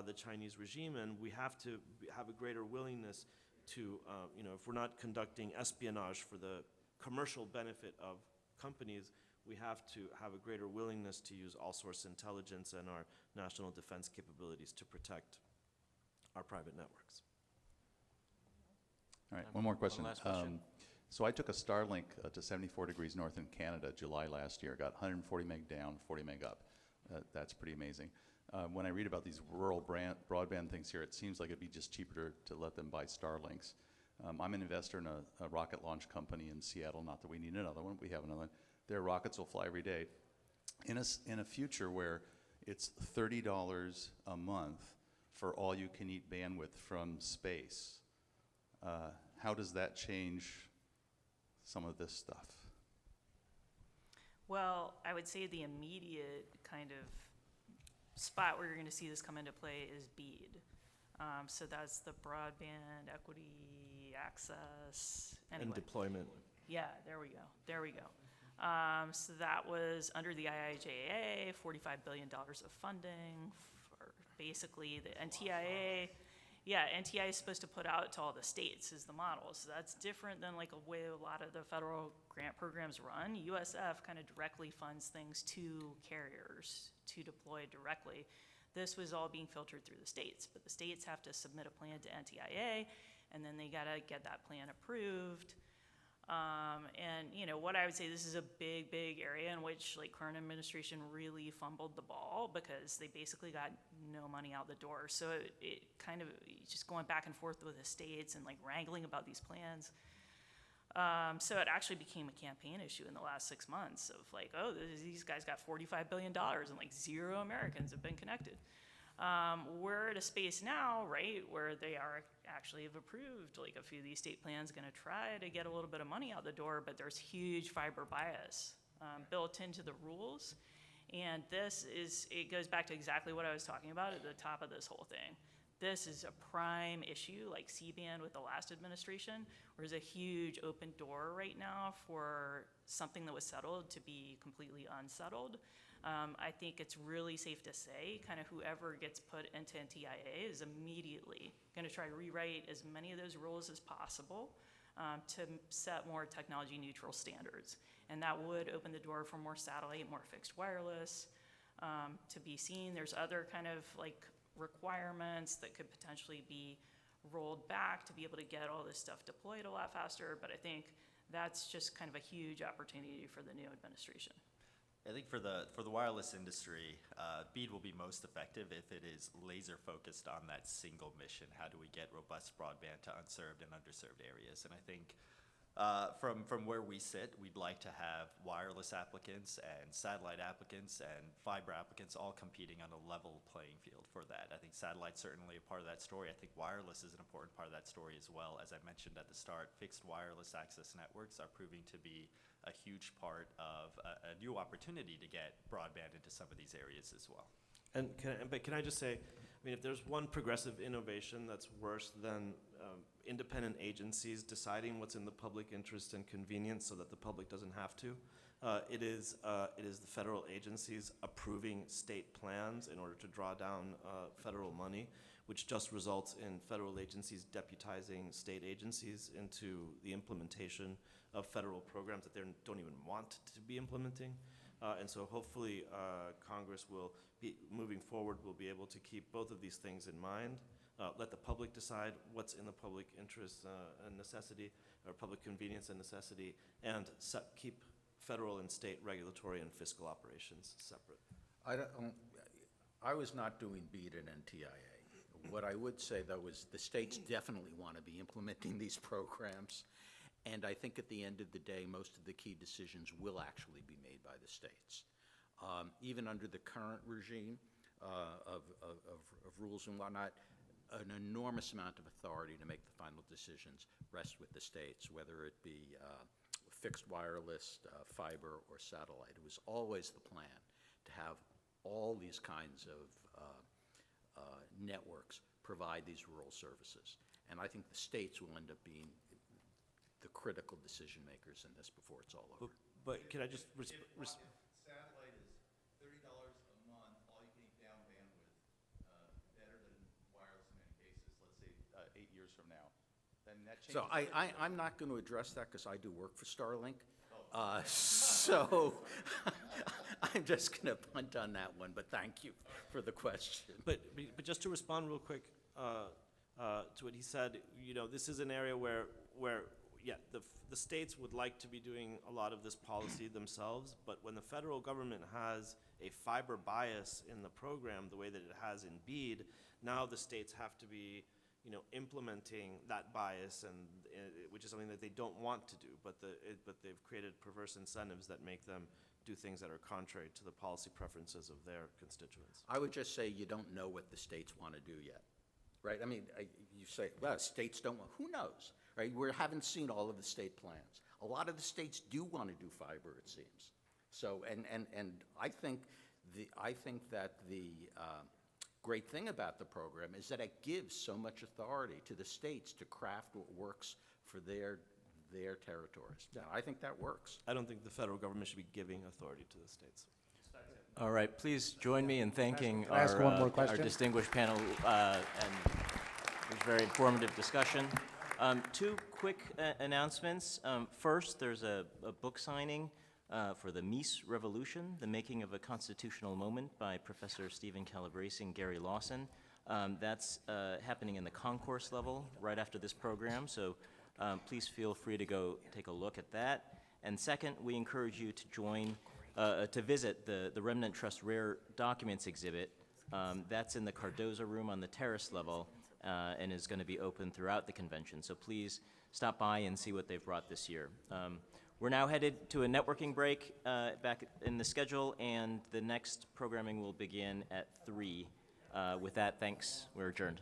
the Chinese regime, and we have to have a greater willingness to, if we're not conducting espionage for the commercial benefit of companies, we have to have a greater willingness to use all source intelligence and our national defense capabilities to protect our private networks. All right, one more question. One last question. So I took a Starlink to 74 degrees north in Canada, July last year. Got 140 meg down, 40 meg up. That's pretty amazing. When I read about these rural broadband things here, it seems like it'd be just cheaper to let them buy Starlinks. I'm an investor in a rocket launch company in Seattle. Not that we need another one. We have another one. Their rockets will fly every day. In a future where it's $30 a month for all you can eat bandwidth from space, how does that change some of this stuff? Well, I would say the immediate kind of spot where you're going to see this come into play is BEAD. So that's the broadband equity access. Anyway. And deployment. Yeah, there we go. So that was under the IIJA, $45 billion of funding for basically the NTIA. Yeah, NTIA is supposed to put out to all the states is the model. So that's different than like a way a lot of the federal grant programs run. USF kind of directly funds things to carriers to deploy directly. This was all being filtered through the states, but the states have to submit a plan to NTIA, and then they gotta get that plan approved. And what I would say, this is a big area in which like current administration really fumbled the ball because they basically got no money out the door. So it kind of just going back and forth with the states and like wrangling about these plans. So it actually became a campaign issue in the last 6 months of like, oh, these guys got $45 billion and like 0 Americans have been connected. We're at a space now, right, where they are actually have approved like a few of these state plans, going to try to get a little bit of money out the door, but there's huge fiber bias built into the rules. And it goes back to exactly what I was talking about at the top of this whole thing. This is a prime issue like C-band with the last administration, where there's a huge open door right now for something that was settled to be completely unsettled. I think it's really safe to say kind of whoever gets put into NTIA is immediately going to try to rewrite as many of those rules as possible to set more technology neutral standards. And that would open the door for more satellite, more fixed wireless to be seen. There's other kind of like requirements that could potentially be rolled back to be able to get all this stuff deployed a lot faster. But I think that's just kind of a huge opportunity for the new administration. I think for the wireless industry, BEAD will be most effective if it is laser focused on that single mission. How do we get robust broadband to unserved and underserved areas? And I think from where we sit, we'd like to have wireless applicants and satellite applicants and fiber applicants all competing on a level playing field for that. I think satellite's certainly a part of that story. I think wireless is an important part of that story as well. As I mentioned at the start, fixed wireless access networks are proving to be a huge part of a new opportunity to get broadband into some of these areas as well. But can I just say, I mean, if there's one progressive innovation that's worse than independent agencies deciding what's in the public interest and convenience so that the public doesn't have to, it is the federal agencies approving state plans in order to draw down federal money, which just results in federal agencies deputizing state agencies into the implementation of federal programs that they don't even want to be implementing. And so hopefully Congress will be, moving forward, will be able to keep both of these things in mind let the public decide what's in the public interest and necessity, or public convenience and necessity, and keep federal and state regulatory and fiscal operations separate. I was not doing BEAD at NTIA. What I would say, though, is the states definitely want to be implementing these programs, and I think at the end of the day, most of the key decisions will actually be made by the states. Even under the current regime of rules and whatnot, an enormous amount of authority to make the final decisions rests with the states, whether it be fixed wireless, fiber, or satellite. It was always the plan to have all these kinds of networks provide these rural services. And I think the states will end up being the critical decision makers in this before it's all over. But can I just Satellite is $30 a month, all you can eat down bandwidth, better than wireless in many cases, let's say 8 years from now. Then that changes. So I'm not going to address that because I do work for Starlink. So I'm just going to punt on that one, but thank you for the question. But just to respond real quick to what he said, this is an area where yeah, the states would like to be doing a lot of this policy themselves, but when the federal government has a fiber bias in the program, the way that it has in BEAD, now the states have to be implementing that bias, and which is something that they don't want to do, but they've created perverse incentives that make them do things that are contrary to the policy preferences of their constituents. I would just say you don't know what the states want to do yet, right? I mean, you say, well, states don't want, who knows, right? We haven't seen all of the state plans. A lot of the states do want to do fiber, it seems. So, and I think that the great thing about the program is that it gives so much authority to the states to craft what works for their territories. Yeah, I think that works. I don't think the federal government should be giving authority to the states. All right, please join me in thanking Can I ask one more our question? distinguished panel and it was a very informative discussion. Two quick announcements. First, there's a book signing for the Mies Revolution, The Making of a Constitutional Moment by Professor Stephen Calabrese and Gary Lawson. That's happening in the concourse level right after this program, so please feel free to go take a look at that. And second, we encourage you to join, to visit the Remnant Trust Rare Documents exhibit. That's in the Cardoza room on the terrace level and is going to be open throughout the convention. So please stop by and see what they've brought this year. We're now headed to a networking break back in the schedule, and the next programming will begin at 3. With that, thanks. We're adjourned.